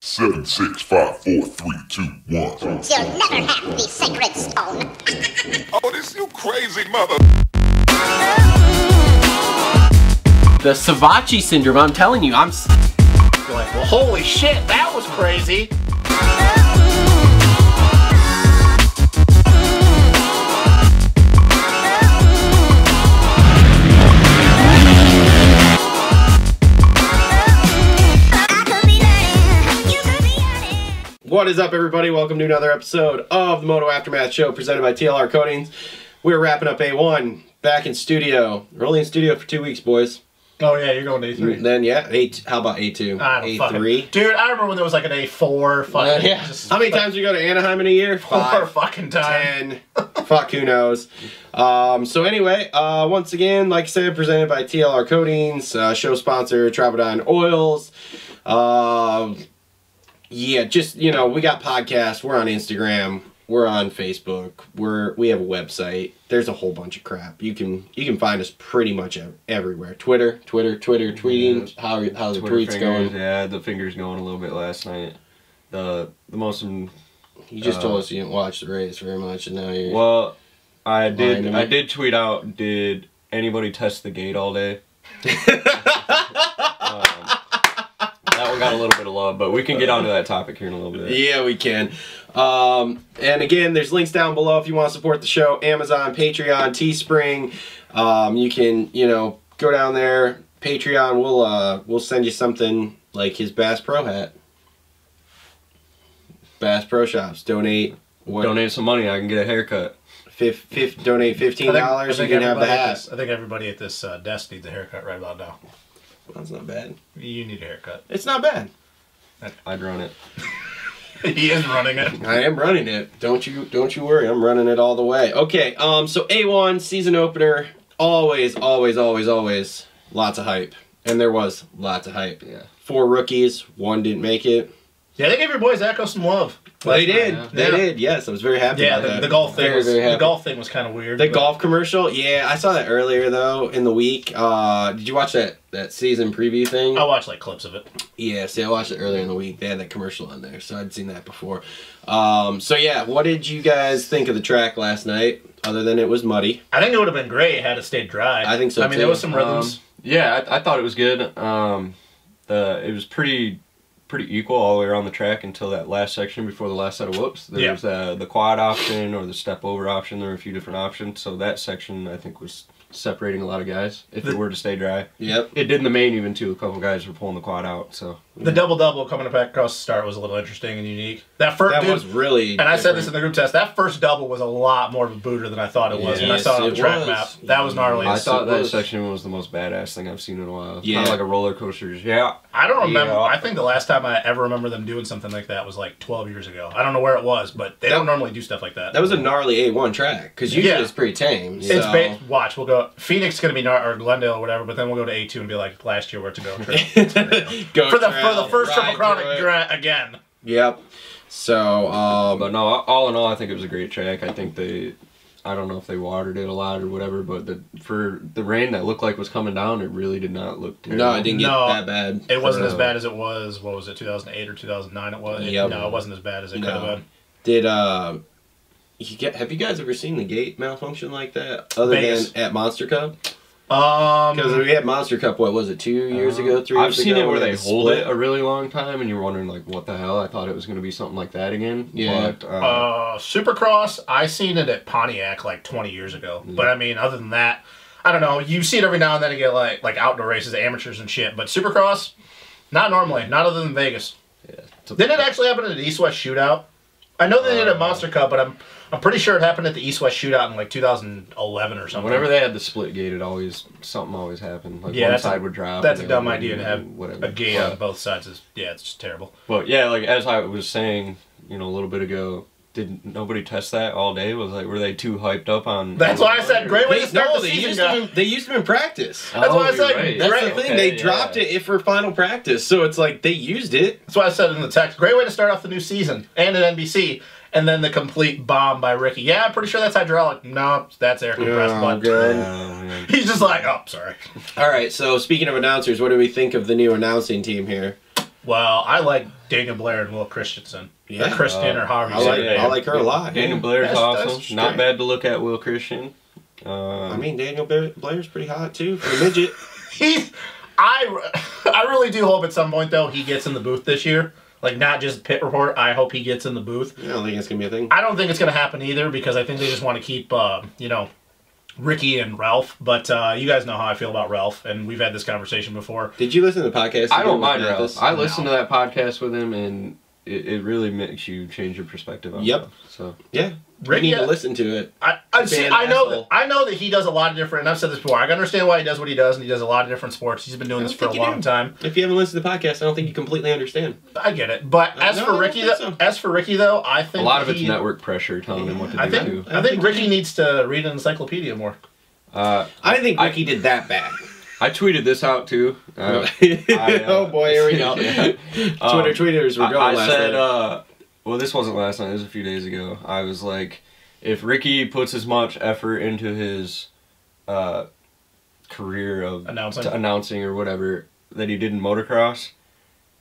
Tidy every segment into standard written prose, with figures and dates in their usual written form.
7, 6, 5, 4, 3, 2, 1. You'll never have the sacred stone. Oh, this you crazy mother. The Savachi syndrome, I'm telling you, I'm like, well, holy shit, that was crazy. What is up, everybody? Welcome to another episode of the Moto Aftermath Show presented by TLR Coatings. We're wrapping up A1, back in studio. We're only in studio for 2 weeks, boys. Oh yeah, you're going to A3. Then yeah, how about A2? A3? Dude, I remember when there was like an A4. Fucking, Yeah. How many times do you go to Anaheim in a year? 4 fucking times. 10. Fuck, who knows? So anyway, once again, like I said, presented by TLR Coatings, show sponsor Traveldyne Oils. Yeah, just, you know, we got podcasts, we're on Instagram, we're on Facebook, we have a website. There's a whole bunch of crap. You can find us pretty much everywhere. Twitter, tweeting. How the Twitter tweets fingers, going? Yeah, the fingers going a little bit last night. The most. You just told us you didn't watch the race very much, and now you're. Well, I did tweet out. Did anybody test the gate all day? That one got a little bit of love, but we can get onto that topic here in a little bit. Yeah, we can. And again, there's links down below if you want to support the show. Amazon, Patreon, Teespring. You can, you know, go down there. Patreon, we'll send you something like his Bass Pro hat. Bass Pro Shops. Donate. Donate some money. I can get a haircut. Donate $15. You can have the hat. I think everybody at this desk needs a haircut right about now. That's not bad. You need a haircut. It's not bad. I'd run it. He is running it. I am running it. Don't you worry. I'm running it all the way. Okay. So A1 season opener. Always lots of hype, and there was lots of hype. Yeah. 4 rookies. 1 didn't make it. Yeah, they gave your boys Echo some love. They did. Yeah. They did. Yes, I was very happy. Yeah, about that. the golf thing. Very the golf thing was kind of weird. The golf commercial. Yeah, I saw that earlier though in the week. Did you watch that season preview thing? I watched like clips of it. Yeah, see, I watched it earlier in the week. They had that commercial on there, so I'd seen that before. So yeah, what did you guys think of the track last night? Other than it was muddy. I think it would have been great had it stayed dry. I think so. I mean, there was some rhythms. Yeah, I thought it was good. It was pretty equal all the way around the track until that last section before the last set of whoops. There was the quad option or the step over option. There were a few different options. So that section, I think, was separating a lot of guys if it were to stay dry. Yep. It did in the main even too. A couple guys were pulling the quad out. So the double coming back across the start was a little interesting and unique. That was really. And I said this in the group test. That first double was a lot more of a booter than I thought it was when I saw it on the track map. That was gnarly. I thought that section was the most badass thing I've seen in a while. Yeah, kind of like a roller coaster. Yeah. I don't remember. I think the last time I ever remember them doing something like that was like 12 years ago. I don't know where it was, but they don't normally do stuff like that. That was a gnarly A1 track because usually it's pretty tame. So. It's watch. We'll go. Phoenix is gonna be or Glendale or whatever, but then we'll go to A2 and be like last year where to go. For the first Triple Crown again. Yep. So, but no, all in all, I think it was a great track. I think I don't know if they watered it a lot or whatever, but for the rain that looked like was coming down, it really did not look terrible. No, it didn't get that bad. It wasn't as bad as it was. What was it? 2008 or 2009? It was. Yep. No, it wasn't as bad as it could have been. Have you guys ever seen the gate malfunction like that? Other Vegas. than at Monster Cup? Because we had Monster Cup, what was it, 2 years ago, 3 years ago? I've seen it where they hold it a really long time, and you're wondering, like, what the hell? I thought it was going to be something like that again. Yeah. But, Supercross, I seen it at Pontiac like 20 years ago. Yeah. But, I mean, other than that, I don't know. You see it every now and then again, like outdoor races, amateurs and shit. But Supercross, not normally. Not other than Vegas. Yeah. Didn't it actually happen at the East-West Shootout? I know they did it at Monster Cup, but I'm pretty sure it happened at the East-West Shootout in like 2011 or something. Whenever they had the split gate, something always happened. Like one side would drop. That's a dumb idea to have a gate on both sides. It's just terrible. But yeah, like as I was saying, a little bit ago, did nobody test that all day? Were they too hyped up on? That's why I said great way to start the season. They used them in practice. That's why I said right. That's the thing. They dropped it for final practice, so it's like they used it. That's why I said in the text. Great way to start off the new season and at NBC. And then the complete bomb by Ricky. Yeah, I'm pretty sure that's hydraulic. No, that's air compressed. He's just like, oh, sorry. All right, so speaking of announcers, what do we think of the new announcing team here? Well, I like Daniel Blair and Will Christensen. Yeah. Or Kristen or however you say it. I like her a lot. Daniel yeah. Blair's That's awesome. Not straight. bad to look at. Will Christian. I mean, Daniel Blair's pretty hot too for a midget. I really do hope at some point though he gets in the booth this year. Like not just pit report. I hope he gets in the booth. I don't think it's gonna be a thing. I don't think it's gonna happen either because I think they just want to keep you know, Ricky and Ralph. But you guys know how I feel about Ralph, and we've had this conversation before. Did you listen to the podcast? I don't mind Ralph. Ralph. I listened to that podcast with him, and it really makes you change your perspective on Yep. stuff. So Yeah. Ricky, You need to listen to it. I know that he does a lot of different, and I've said this before, I can understand why he does what he does, and he does a lot of different sports. He's been doing this for a long time. If you haven't listened to the podcast, I don't think you completely understand. I get it. But as for Ricky though, I think a lot of it's network pressure telling him what to do too. I think Ricky needs to read an encyclopedia more. I didn't think Ricky did that bad. I tweeted this out too. Oh boy, here we go. Yeah. Twitter tweeters were going I last said, night. well, this wasn't last night. It was a few days ago. I was like, if Ricky puts as much effort into his career of announcing or whatever that he did in motocross,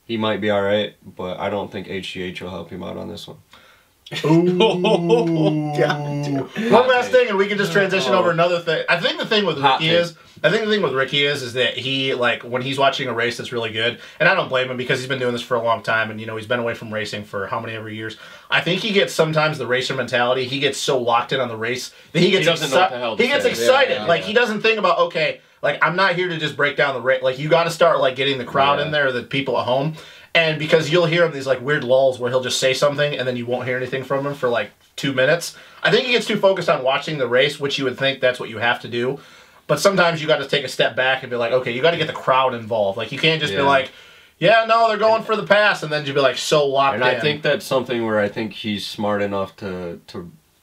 he might be all right. But I don't think HGH will help him out on this one. Ooh. God, one last thing, and we can just transition over another thing. I think the thing with Ricky is that he, like, when he's watching a race that's really good, and I don't blame him because he's been doing this for a long time, and you know he's been away from racing for how many ever years. I think he gets sometimes the racer mentality. He gets so locked in on the race that he gets excited. Yeah, like he doesn't think about, okay, like I'm not here to just break down the race. Like you got to start like getting the crowd in there, the people at home. And because you'll hear him these like weird lulls where he'll just say something and then you won't hear anything from him for like 2 minutes. I think he gets too focused on watching the race, which you would think that's what you have to do. But sometimes you got to take a step back and be like, okay, you got to get the crowd involved. Like you can't just be like, yeah, no, they're going for the pass, and then you be like so locked in. And I think that's something where I think he's smart enough to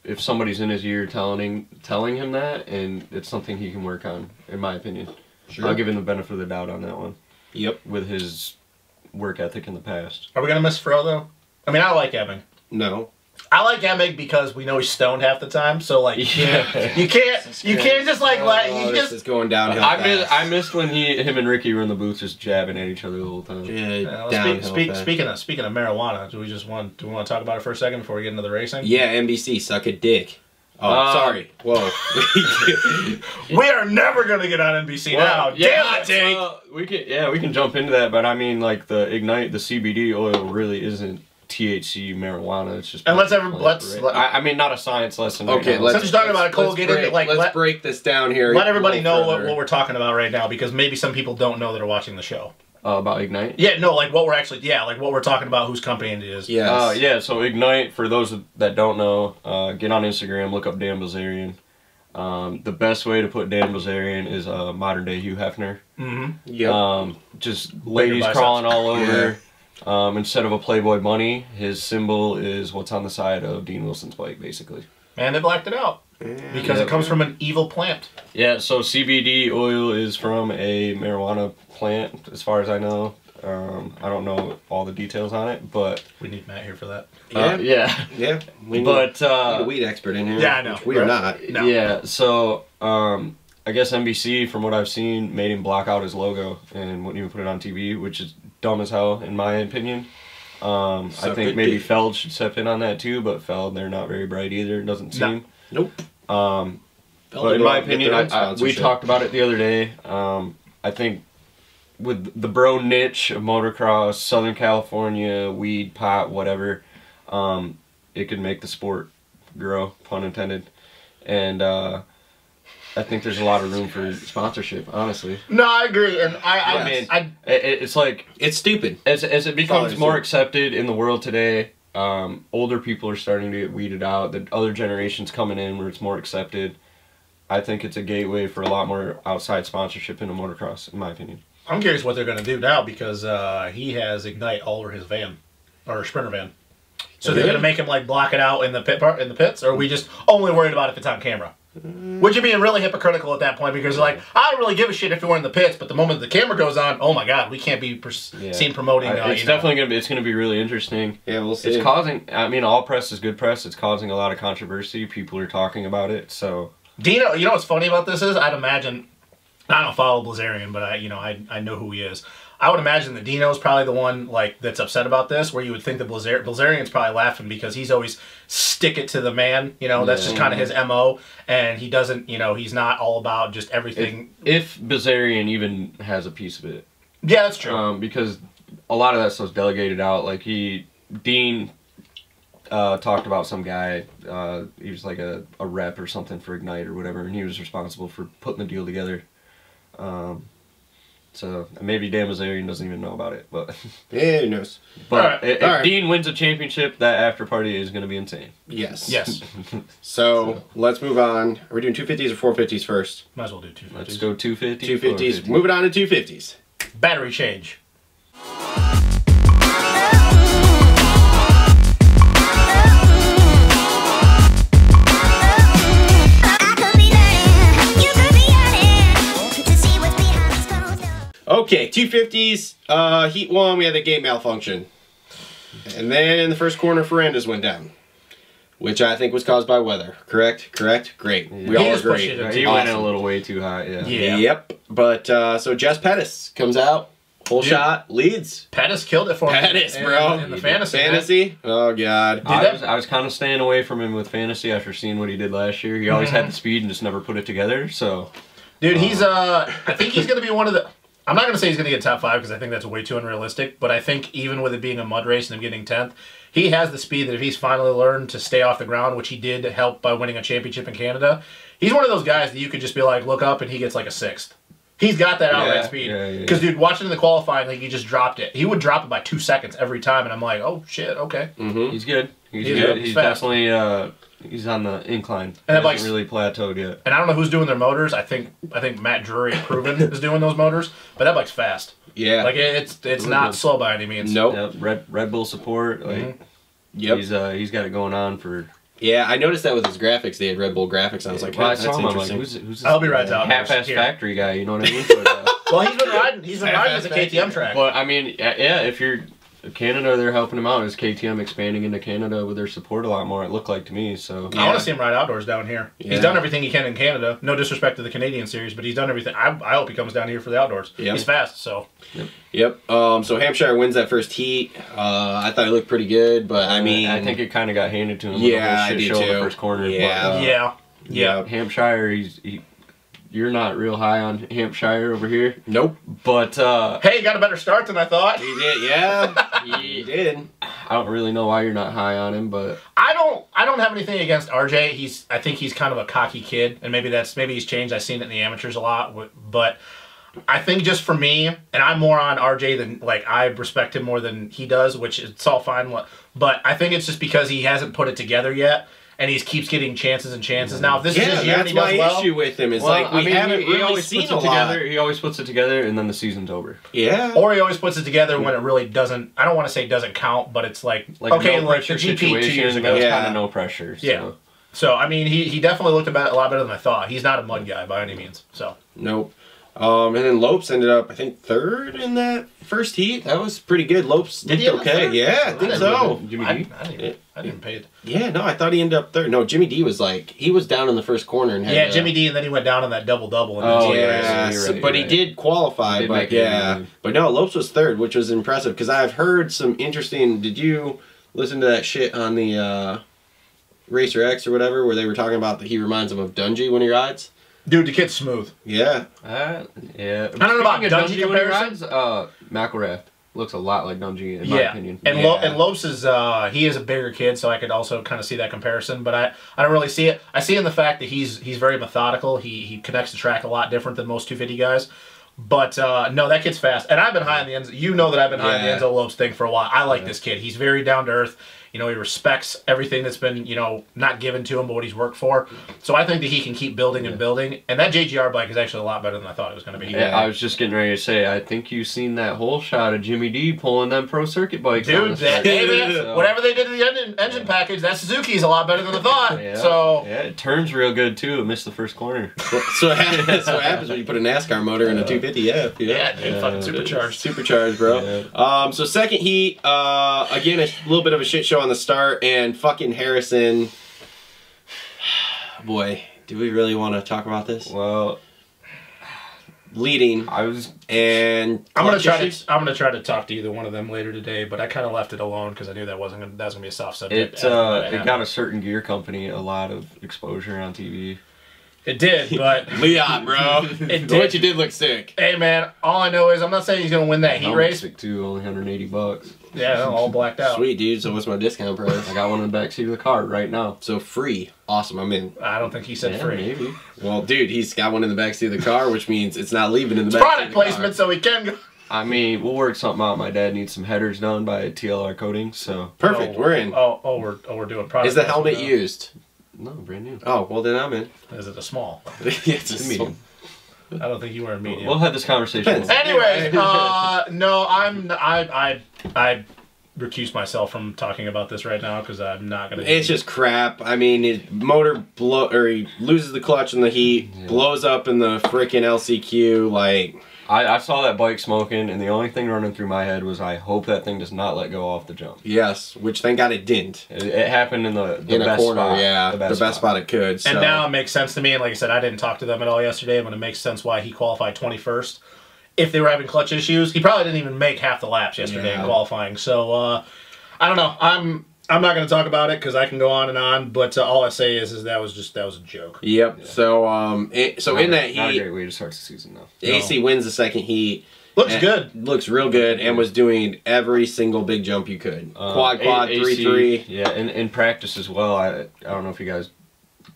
if somebody's in his ear telling him that, and it's something he can work on, in my opinion. Sure. I'll give him the benefit of the doubt on that one. Yep. With his work ethic in the past. Are we gonna miss Fro though? I mean, I like Emig. No. I like Emig because we know he's stoned half the time, so like you can't just like this is going downhill. I missed when him and Ricky were in the booth just jabbing at each other the whole time. Speaking of marijuana, do we want to talk about it for a second before we get into the racing? Yeah, NBC, suck a dick. Oh, sorry. Whoa. We are never gonna get on NBC now. Damn it, Jake. We can jump into that, but I mean, like the Ignite, the CBD oil really isn't THC marijuana. It's just. And I mean, not a science lesson. Okay, right since you're talking about it, Cole, get into let's break this down here. Let everybody know what we're talking about right now, because maybe some people don't know that are watching the show. About Ignite? Yeah, no, like what we're actually, like what we're talking about, whose company it is. Yes. So Ignite, for those that don't know, get on Instagram, look up Dan Bilzerian. The best way to put Dan Bilzerian is modern day Hugh Hefner. Mm-hmm. Yep. Just ladies crawling all over. Instead of a Playboy bunny, his symbol is what's on the side of Dean Wilson's bike, basically. And they blacked it out. Because it comes from an evil plant. Yeah, so CBD oil is from a marijuana plant, as far as I know. I don't know all the details on it, but... We need Matt here for that. Yeah. We need a weed expert in here. Yeah, I know. We are not. No. Yeah, so I guess NBC, from what I've seen, made him block out his logo and wouldn't even put it on TV, which is dumb as hell, in my opinion. I think maybe Feld should step in on that too, but Feld, they're not very bright either, it doesn't seem. Nope. But in my opinion, we talked about it the other day. I think with the bro niche of motocross, Southern California, weed, pot, whatever, it could make the sport grow, pun intended. And I think there's a lot of room for sponsorship, honestly. No, I agree. And it's like... It's stupid. As it becomes more accepted in the world today, older people are starting to get weeded out. The other generation's coming in where it's more accepted. I think it's a gateway for a lot more outside sponsorship in a motocross, in my opinion. I'm curious what they're going to do now, because he has Ignite all over his van, or Sprinter van. So they're going to make him like block it out in the pits, or are we just only worried about if it's on camera? Which you're being really hypocritical at that point, because you're like, I don't really give a shit if you're in the pits, but the moment the camera goes on, oh my god, we can't be seen promoting. It's definitely gonna be really interesting. Yeah, we'll see. It's causing. I mean, all press is good press. It's causing a lot of controversy. People are talking about it. So Dino, you know what's funny about this is, I'd imagine, I don't follow Bilzerian, but I know who he is. I would imagine that Dino's probably the one like that's upset about this, where you would think that Blazarian's probably laughing because he's always stick it to the man. You know, that's just kind of his MO, and he doesn't. You know, he's not all about just everything. If Blazarian even has a piece of it. Yeah, that's true. Because a lot of that stuff's delegated out. Like Dean talked about some guy. He was like a rep or something for Ignite or whatever, and he was responsible for putting the deal together. So maybe Dan Blazarian doesn't even know about it, but yeah, who knows? But if Dean wins a championship, that after party is going to be insane. Yes. Yes. So let's move on. Are we doing 250s or 450s first? Might as well do 250s. Let's go 250. 250s. Moving on to 250s. Battery change. Okay, 250s, Heat 1, we had the gate malfunction. And then in the first corner, Ferranda's went down. Which I think was caused by weather. Correct? Correct? Great. Yeah. We all agree. He went in a little way too high, yeah. Yep. But, so Jess Pettis comes out, full shot, leads. Pettis killed it for me. Pettis, bro. In the fantasy. Fantasy? Oh, God. I was kind of staying away from him with fantasy after seeing what he did last year. He always had the speed and just never put it together, so... Dude, he's, I think he's going to be one of the... I'm not going to say he's going to get top 5 because I think that's way too unrealistic, but I think even with it being a mud race and him getting 10th, he has the speed that if he's finally learned to stay off the ground, which he did help by winning a championship in Canada, he's one of those guys that you could just be like, look up and he gets like a 6th. He's got that outright speed. Because, dude, watching in the qualifying, like, he just dropped it. He would drop it by 2 seconds every time, and I'm like, oh, shit, okay. He's good. He's good. He's definitely... He's on the incline. And he hasn't really plateaued yet. And I don't know who's doing their motors. I think Matt Drury at Proven is doing those motors, but that bike's fast. Yeah. Like it's not slow by any means. Nope. Yep. Red Bull support. Like he's got it going on for. Yeah, I noticed that with his graphics. They had Red Bull graphics. I was like, well, that's interesting. Like, who's I'll be right down. Half-ass factory guy. You know what I mean? But, well, he's been riding at the KTM track. But I mean, yeah, if you're Canada, they're helping him out. Is KTM expanding into Canada with their support a lot more? It looked like to me. So I want to see him ride outdoors down here. Yeah. He's done everything he can in Canada. No disrespect to the Canadian series, but he's done everything. I hope he comes down here for the outdoors. Yep. He's fast, so. Yep. So Hampshire wins that first heat. I thought he looked pretty good, but I mean, I think it kind of got handed to him. Yeah, I do too. In the first corner. Yeah. But, Hampshire, you're not real high on Hampshire over here. Nope. But hey, he got a better start than I thought. He did, yeah. He did. I don't really know why you're not high on him, but I don't have anything against RJ. I think he's kind of a cocky kid, and maybe he's changed. I've seen it in the amateurs a lot, but I think just for me, and I'm more on RJ than like I respect him more than he does, which it's all fine. But I think it's just because he hasn't put it together yet. And he keeps getting chances and chances. Now, if this is his year and he does well... that's my issue with him. Is like, we haven't really seen a lot. He always puts it together, and then the season's over. Yeah. Or he always puts it together when it really doesn't... I don't want to say doesn't count, but it's like okay, no like the GP 2 years ago. It's kind of no pressure. So. Yeah. So, I mean, he definitely looked a lot better than I thought. He's not a mud guy by any means. So. Nope. And then Lopes ended up, I think, 3rd in that first heat. That was pretty good. Lopes did okay. Yeah, I think so. Jimmy D? I didn't pay it. Yeah, no, I thought he ended up 3rd. No, Jimmy D was like, he was down in the first corner. And had, Jimmy D, and then he went down in that double-double. Yeah, but he did qualify. But yeah, but no, Lopes was 3rd, which was impressive because I've heard some interesting. Did you listen to that shit on the Racer X or whatever, where they were talking about that he reminds him of Dungey when he rides? Dude, the kid's smooth. Yeah. Yeah. I don't know about Dungey comparisons. McElrath looks a lot like Dungey in my opinion. And Lopes is he is a bigger kid, so I could also kind of see that comparison. But I don't really see it. I see it in the fact that he's very methodical. He connects the track a lot different than most 250 guys. But no, that kid's fast. And I've been high on the Enzo. You know that I've been high on the Enzo Lopes thing for a while. I like this kid. He's very down to earth. You know, he respects everything that's been, not given to him, but what he's worked for. So I think that he can keep building and building. And that JGR bike is actually a lot better than I thought it was going to be. Yeah, I was just getting ready to say, I think you've seen that whole shot of Jimmy D pulling them pro circuit bikes. Dude, whatever they did to the engine package, that Suzuki's a lot better than I thought. Yeah, it turns real good, too. It missed the first corner. So that's what happens when you put a NASCAR motor in a 250. Yeah, dude, fucking supercharged. Supercharged, bro. Yeah. So second heat, again, a little bit of a shit show on the start, and fucking Harrison. Boy, do we really want to talk about this? Well, leading. And I'm gonna try to talk to either one of them later today, but I kind of left it alone because I knew that was gonna be a soft subject. It got a certain gear company a lot of exposure on TV. It did, but Leon, bro, what you did look sick. Hey man, all I know is I'm not saying he's gonna win that heat race. Sick too, only $180. Yeah, all blacked out. Sweet, dude. So what's my discount price? I got one in the backseat of the car right now. So free. Awesome, I'm in. I don't think he said free. Maybe. Well, dude, he's got one in the backseat of the car, which means it's not leaving in the backseat. Product placement, so he can go. I mean, we'll work something out. My dad needs some headers done by TLR Coating, so perfect. We're in. We're doing product. Is the helmet used? No, brand new. Oh, well then I'm in. Is it a small? Yeah, it's a medium. I don't think you were a medium. We'll have this conversation. Anyway, no, I recuse myself from talking about this right now because I'm not gonna. It's just crap. I mean, his motor he loses the clutch in the heat, blows up in the freaking LCQ. Like, I saw that bike smoking, and the only thing running through my head was I hope that thing does not let go off the jump. Yes, which thank God it didn't. It happened in the in best a corner, spot. yeah, the best spot it could. So. And now it makes sense to me. And like I said, I didn't talk to them at all yesterday, but it makes sense why he qualified 21st. If they were having clutch issues, he probably didn't even make half the laps yesterday in qualifying. So I don't know. I'm not going to talk about it because I can go on and on. But all I say is that was a joke. Yep. Yeah. So in that heat, not a great way to start the season though. AC wins the second heat. Looks good. Looks real good, and was doing every single big jump you could. Quad, 3-3. Yeah, and in practice as well. I don't know if you guys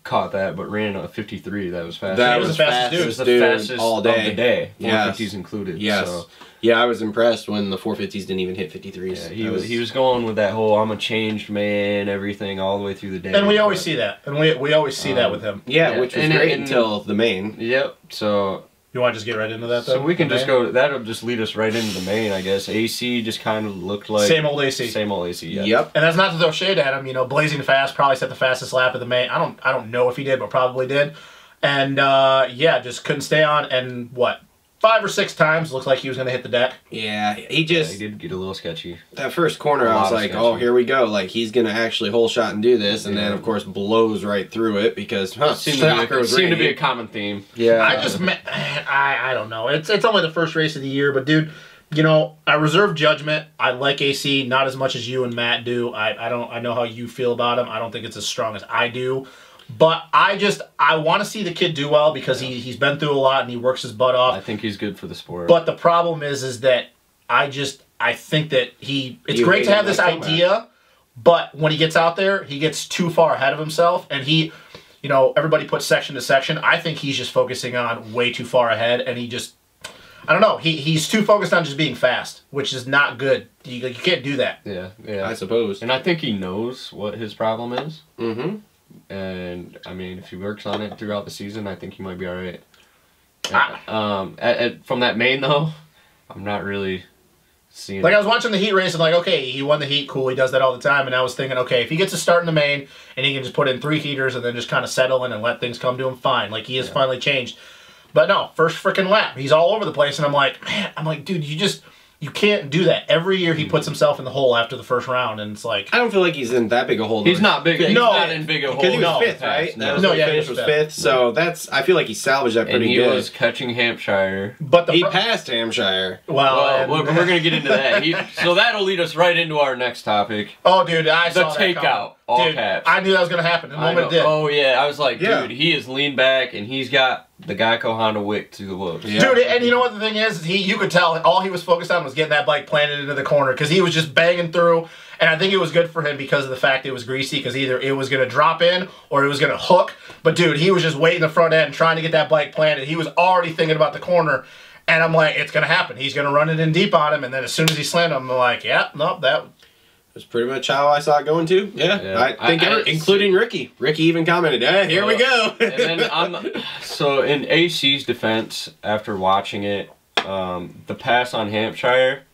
caught that, but ran a 53. That was fast. That was the fastest dude all day. Of the day. 450s yes. included. Yes. So. Yeah, I was impressed when the 450s didn't even hit 53s. Yeah, he was going with that whole I'm a changed man, everything all the way through the day. And we always see that. And we always see that with him. Yeah, which was great until the main. Yep. So you want to just get right into that, though? So we can just go. That'll just lead us right into the main, I guess. AC just kind of looked like same old AC. Same old AC. Yeah. Yep. And that's not to throw shade at him. You know, blazing fast. Probably set the fastest lap of the main. I don't know if he did, but probably did. And yeah, just couldn't stay on. And what? 5 or 6 times looked like he was going to hit the deck. Yeah, he did get a little sketchy. That first corner, I was like, oh, here we go. Like, he's going to actually hole shot and do this. And then, of course, blows right through it because, seemed to be a common theme. Yeah. I don't know. It's only the first race of the year, but, dude, you know, I reserve judgment. I like AC not as much as you and Matt do. I know how you feel about him. I don't think it's as strong as I do. But I want to see the kid do well because he's been through a lot and he works his butt off. I think he's good for the sport. But the problem is that I think that it's great to have this idea, but when he gets out there, he gets too far ahead of himself and you know, everybody puts section to section. I think he's just focusing on way too far ahead and I don't know. He's too focused on just being fast, which is not good. You can't do that. Yeah, I suppose. And I think he knows what his problem is. Mm-hmm. And I mean, if he works on it throughout the season, I think he might be all right. From that main though, I'm not really seeing. Like I was watching the heat race and like, okay, he won the heat, cool, he does that all the time, and I was thinking, okay, if he gets to start in the main and he can just put in 3 heaters and then just kind of settle in and let things come to him, fine. Like he has finally changed. But no, first freaking lap, he's all over the place, and I'm like, dude, you can't do that. Every year he puts himself in the hole after the first round, and it's like... I don't feel like he's in that big a hole. He's not big. He's not in big a hole. Because he was 5th, right? That was finish was 5th. So I feel like he salvaged that pretty good. And he was catching Hampshire. But he passed Hampshire. Well, we're going to get into that. So that'll lead us right into our next topic. Oh, dude, I saw that coming. The takeout. All caps. I knew that was going to happen. The moment it did. Oh, yeah. I was like, dude, he is leaned back, and he's got the Geico Honda wick to the whoops. Yeah. Dude, and you know what the thing is? You could tell all he was focused on was getting that bike planted into the corner because he was just banging through. And I think it was good for him because of the fact it was greasy because either it was going to drop in or it was going to hook. But, dude, he was just waiting the front end trying to get that bike planted. He was already thinking about the corner. And I'm like, it's going to happen. He's going to run it in deep on him. And then as soon as he slammed him, I'm like, yeah, nope, that... That's pretty much how I saw it going too. Yeah. I think including Ricky. Ricky even commented, here we go. And then so in AC's defense, after watching it, the pass on Hampshire,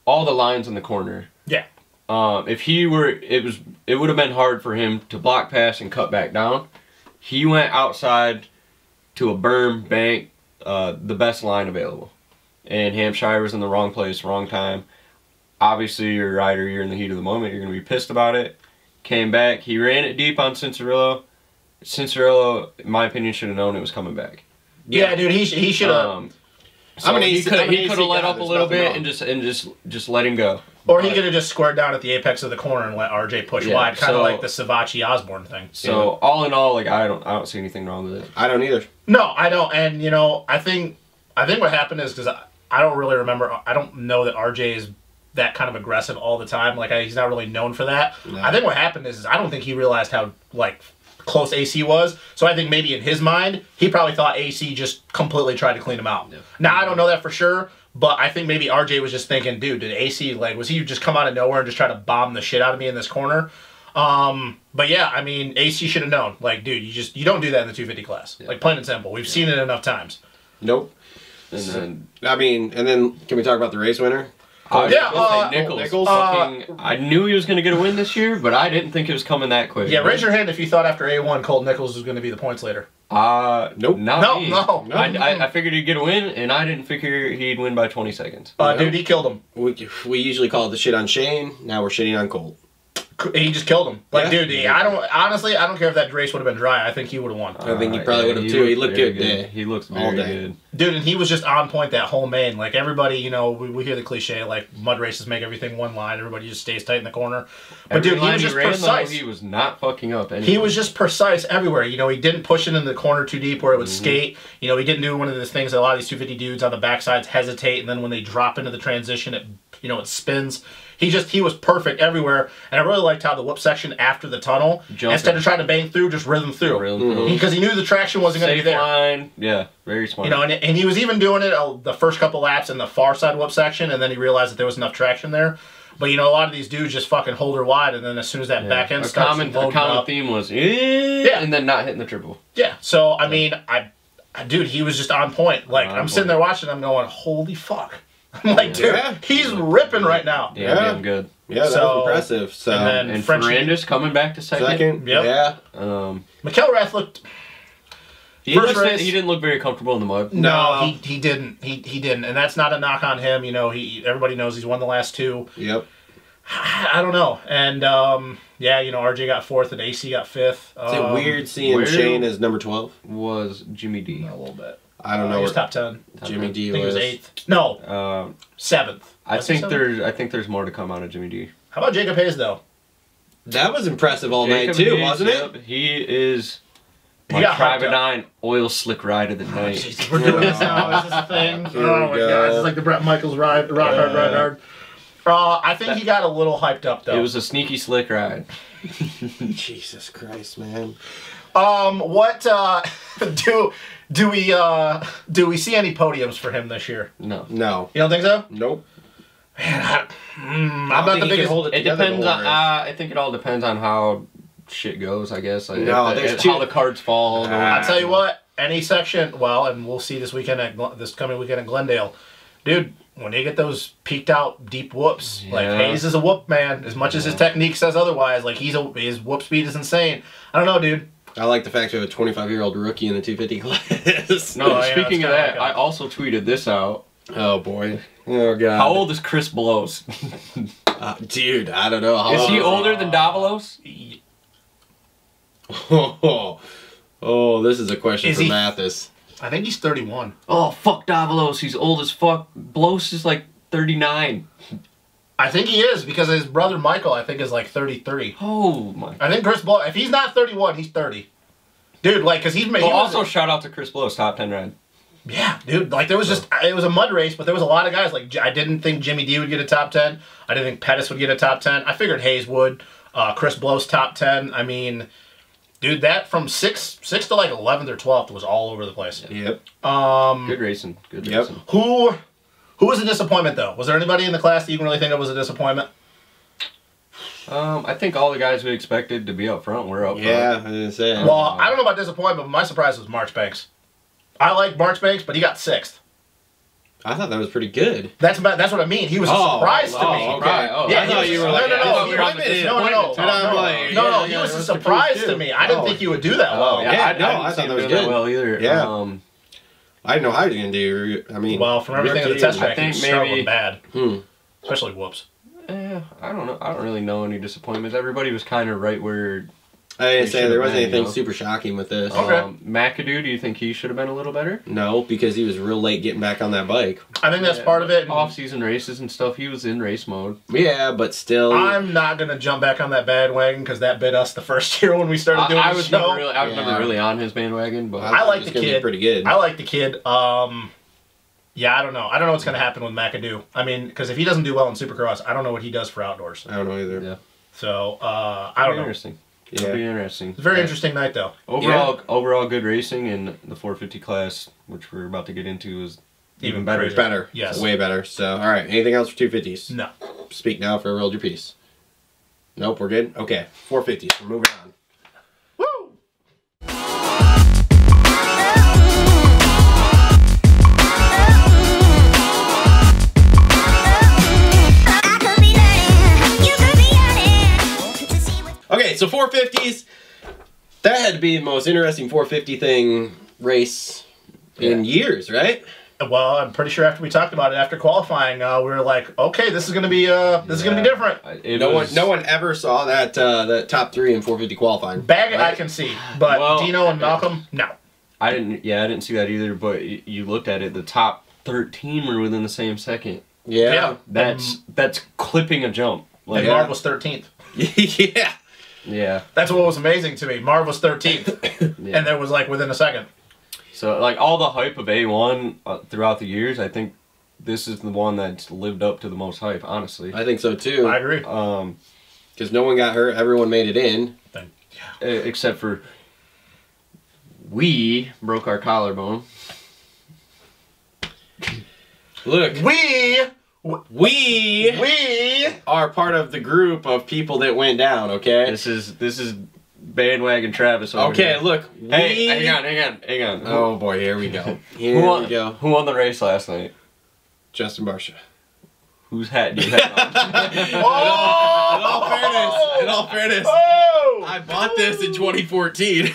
all the lines in the corner. Yeah. If he were, it would have been hard for him to block pass and cut back down. He went outside to a berm bank, the best line available. And Hampshire was in the wrong place, wrong time. Obviously, you're a rider, you're in the heat of the moment, you're going to be pissed about it. Came back, he ran it deep on Cincerillo. Cincerillo, in my opinion, should have known it was coming back. Yeah, dude, he should have... So he could have let guy, up a there's little nothing bit wrong. and just let him go. Or he could have just squared down at the apex of the corner and let RJ push wide, kind of so- like the Savachi Osborne thing. So all in all, like I don't see anything wrong with it. I don't either. No, I don't. And you know, I think what happened is because I don't really remember. I don't know that RJ is that kind of aggressive all the time. Like he's not really known for that. No. I think what happened is I don't think he realized how like close AC was. So I think maybe in his mind he probably thought AC just completely tried to clean him out. Yeah. Now I don't know that for sure. But I think maybe RJ was just thinking, dude, did AC, like, was he just come out of nowhere and just try to bomb the shit out of me in this corner? But yeah, I mean, AC should have known. Like, dude, you don't do that in the 250 class. Yeah. Like, plain and simple. We've seen it enough times. Nope. And then And then can we talk about the race winner? I was Yeah, gonna say Nichols. Nichols. I knew he was going to get a win this year, but I didn't think it was coming that quick. Yeah, raise your hand if you thought after A1 Colt Nichols was going to be the points leader. Nope. Not No, me. no. I figured he'd get a win, and I didn't figure he'd win by 20 seconds. Dude, he killed him. We usually call it the shit on Shane. Now we're shitting on Colt. He just killed him. Like, Yeah. dude, I don't care if that race would have been dry. I think he would have won. I think he probably would have too. He looked very good today. He looks All very day. good. Dude, and he was just on point that whole main. Like, everybody, you know, we hear the cliche, like, mud races make everything one line. Everybody just stays tight in the corner. But, Every dude, he line was just ran, though, precise. he was not fucking up anything. He was just precise everywhere. You know, he didn't push it in the corner too deep where it would Mm-hmm. skate. You know, he didn't do one of those things that a lot of these 250 dudes on the backsides hesitate, and then when they drop into the transition, it spins. He was perfect everywhere, and I really liked how the whoop section after the tunnel, Jumping. instead of trying to bang through, just rhythm through. Real Because he knew the traction wasn't going to safe be there. line. Yeah, very smart. You know, and he was even doing it the first couple laps in the far side whoop section, and then he realized that there was enough traction there. But you know, a lot of these dudes just fucking hold her wide, and then as soon as that back end a starts common loading up, theme was Yeah. and then not hitting the triple. yeah. So I mean, dude, he was just on point. Like On I'm sitting point. there watching, I'm going, holy fuck. I'm like, dude, Yeah. he's ripping right now. Yeah, Yeah. damn good. Yeah, that So- was impressive. So and then- And Frenchie- Ferrandis coming back to second. second, Yep. yeah. McElrath looked. He First looks- race- he didn't look very comfortable in the mud. No, he didn't. He didn't, and that's not a knock on him. You know, everybody knows he's won the last two. Yep. I don't know, and yeah, you know, RJ got fourth and AC got fifth. Is it weird seeing where- Shane as number 12? Was Jimmy D. A little bit. I don't know. He was where top 10. Jimmy I D think he was was. 8th. No, Um, 7th. I Was he think 7th? I think there's more to come out of Jimmy D. How about Jacob Hayes though? That was impressive all night Jacob too, Hayes, wasn't it? yep, he is He my got hyped private up. nine oil slick ride of the night. Jesus, we're doing this now. Is this a thing? Here Oh we my go. god, this is like the Brett Michaels ride hard. I think he got a little hyped up though. It was a sneaky slick ride. Jesus Christ, man. What do we see any podiums for him this year? No. No. You don't think so? Nope. I'm not the biggest. hold It together depends the on. whole race. I think it all depends on how shit goes. I guess. Like, No, if- there's if- two- how the cards fall. I'll tell you what. Any section, well, and we'll see this coming weekend at Glendale, dude. When they get those peaked out deep whoops, like Yeah. Hayes is a whoop man. As much as his technique says otherwise, like his whoop speed is insane. I don't know, dude. I like the fact we have a 25-year-old rookie in the 250 class. No, Oh, yeah, speaking it's of kinda that, like I also tweeted this out. Oh boy. Oh god. How old is Chris Blows? Dude, I don't know. How Is old he older than Davalos? Oh, this is a question Is for he- Mathis. I think he's 31. Oh, fuck Davalos. He's old as fuck. Blows is like 39. I think he is because his brother Michael, I think, is like 33. Oh my. I think Chris Blow, if he's not 31, he's 30. Dude, like, because he's made. Well, also shout out to Chris Blows, top 10 ride. Yeah, dude. Like, there was just, it was a mud race, but there was a lot of guys. Like, I didn't think Jimmy D would get a top 10. I didn't think Pettis would get a top 10. I figured Hayes would. Chris Blow's top 10. I mean, dude, that from 6 to like 11th or 12th was all over the place. Yep. Good racing. Good Yep. racing. Who was a disappointment, though? Was there anybody in the class that you can really think of was a disappointment? I think all the guys we expected to be up front were up Yeah, front. I was gonna say. Well, I don't know about disappointment, but my surprise was Marchbanks. I like Marchbanks, but he got 6th. I thought that was pretty good. That's what I mean. He was a surprise to me. Okay. Oh, Yeah, I thought you were like, no, I thought he we were on was- the no, disappointment. And I'm like, no, yeah, he was I a was surprise confused to too. me. I didn't think he would do that well. Yeah, no, didn't I see thought him that was do good. well either. Yeah. I didn't know how he was gonna do. I mean, Well, from everything in the test I track, he think was struggling maybe- bad. Hmm. Especially whoops. I don't know. I don't really know any disappointments. Everybody was kind of right where I didn't say there wasn't been, anything you know. super shocking with this. Okay. McAdoo, do you think he should have been a little better? No, because he was real late getting back on that bike. I think that's part of it. Off-season races and stuff, he was in race mode. Yeah, but still. I'm not gonna jump back on that bandwagon because that bit us the first year when we started doing I the was show. never really on his bandwagon, but I like It's the gonna be kid. pretty good. I like the kid. Yeah, I don't know. I don't know what's gonna happen with McAdoo. I mean, because if he doesn't do well in Supercross, I don't know what he does for outdoors. I don't know either. yeah, So I don't know. interesting. Yeah. It'll be interesting. It's a very interesting night though. Overall good racing, and the 450 class, which we're about to get into, is even better. crazier. Better. Yes. Way better. So, all right. Anything else for 250s? No. Speak now for Rolled Your Piece. Nope, we're good? Okay. 450s. We're moving on. Woo! Okay, so 450s. That had to be the most interesting 450 thing race in years, right? Well, I'm pretty sure after we talked about it after qualifying, we were like, okay, this is gonna be different. No one ever saw that that top 3 in 450 qualifying. Baggett, right? I can see, but Well, Dino and Malcolm, no. I didn't see that either. But you looked at it, the top 13 were within the same second. Yeah. That's clipping a jump. Like, And Marv was 13th. Yeah. yeah. That's what was amazing to me. Marv was 13th, Yeah. and there was like within a second. So like all the hype of A1 throughout the years, I think this is the one that's lived up to the most hype. Honestly, I think so too. I agree. Because no one got hurt, everyone made it in. Except for we broke our collarbone. Look, we are part of the group of people that went down. Okay. This is bandwagon Travis. Over Okay. here. Look. Hey, hang on. Oh boy, here we go. Here Who won, we go. Who won the race last night? Justin Barsha. Whose hat do you have on? Oh! In all fairness, Oh! I bought this in 2014.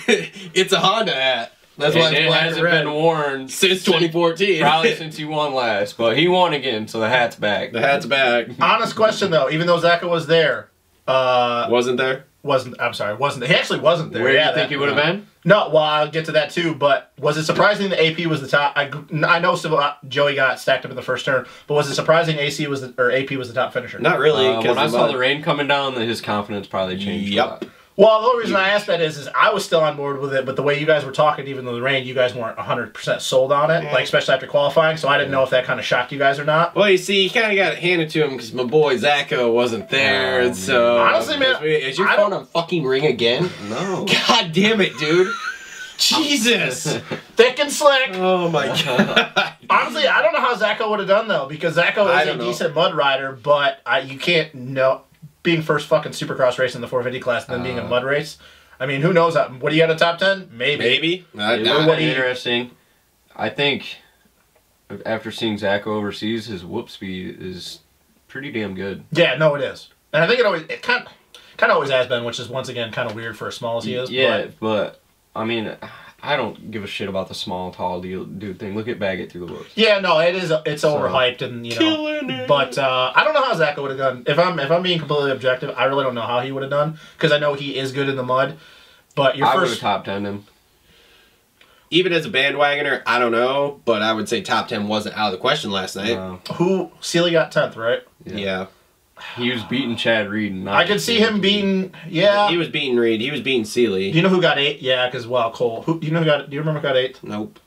It's a Honda hat. That's why And it's it black and hasn't red. been worn Since 2014. Probably since he won last, but he won again, so the hat's back. The hat's back. Honest question though, even though Zaka was there, Wasn't there? wasn't he actually wasn't there? Where do yeah, you think he would have been? No, well, I'll get to that too, but was it surprising that AP was the top? I know Joey got stacked up in the first turn, but was it surprising AP was the top finisher? Not really. When I of saw mud. the rain coming down, his confidence probably changed. Yep. A lot. Well, the only reason I asked that is I was still on board with it, but the way you guys were talking, even though the rain, you guys weren't 100% sold on it, like especially after qualifying, so I didn't know if that kind of shocked you guys or not. Well, you see, you kind of got it handed to him because my boy Zacho wasn't there, and so... Honestly, man, Is your I phone don't- on fucking ring again? No. God damn it, dude. Jesus. Thick and slick. Oh, my God. Honestly, I don't know how Zacho would have done, though, because Zacho I is a don't know. decent mud rider, but you can't know... Being first fucking Supercross race in the 450 class and then being a mud race... I mean, who knows? What do you got a top 10? Maybe. Maybe. What interesting. I think after seeing Zach overseas, his whoop speed is pretty damn good. Yeah, no, it is. And I think it kind of always has been, which is once again kind of weird for as small as he is. Yeah, but I mean, I don't give a shit about the small, tall dude thing. Look at Baggett through the whoops. Yeah, no, it's overhyped and Killing it. But I don't know how Zacho would have done. If I'm being completely objective, I really don't know how he would have done because I know he is good in the mud. But I would have top 10'd him. Even as a bandwagoner, I don't know, but I would say top 10 wasn't out of the question last night. Sealy got 10th, right? Yeah. He was beating Chad Reed. And I could see him beating. Yeah. He was beating Reed. He was beating Seeley. Do you know who got 8? Yeah, because Cole. Do you remember who got 8? Nope.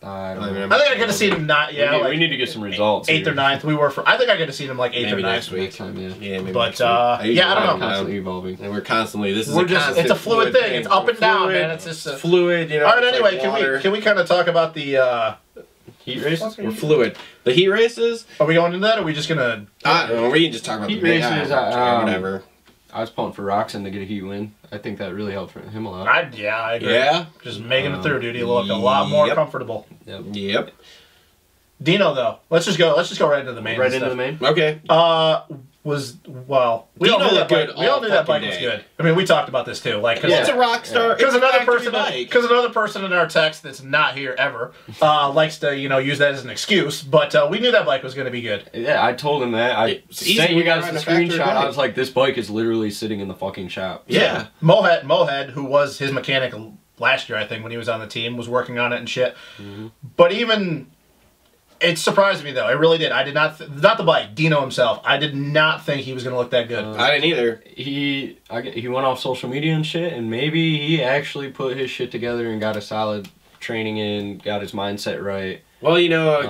I don't don't know. know. I think I could have seen him not. Yeah, we need to get some results. 8th or 9th. I think I could have seen him like 8th or Maybe 9th. next week. Next time, yeah. Yeah, maybe But, next week. yeah, I don't know. Constantly evolving. And we're constantly, this is We're a just, constant it's a fluid thing. It's up and down, fluid, man. It's just a fluid, you know. All right, it's anyway, like water. can we kind of talk about the Heat races? We're fluid. The heat races, are we going into that or are we just gonna I don't know, we can just talk about Heat the races, whatever. I was pulling for Roxon to get a heat win. I think that really helped him a lot. I agree. Yeah? Just making it through, dude. He looked a lot more Yep. comfortable. Yep. Dino though. Let's just go right into the main. Right stuff. into the main? Okay. was, well, we Dino all knew that looked good bike, we all all knew that bike fucking was day. good. I mean, we talked about this too. Like, It's a rock star. Because It's a another factory bike. another person in our text that's not here ever likes to use that as an excuse. But we knew that bike was going to be good. Yeah, I told him that. I It's easy sent you when you're guys the riding a factory screenshot. I bike. was like, this bike is literally sitting in the fucking shop. Yeah. Mohead, who was his mechanic last year, I think, when he was on the team, was working on it and shit. But even, it surprised me though. It really did. I did not, not the bike, Dino himself. I did not think he was going to look that good. I didn't either. He went off social media and shit, and maybe he actually put his shit together and got a solid training in, got his mindset right. Well,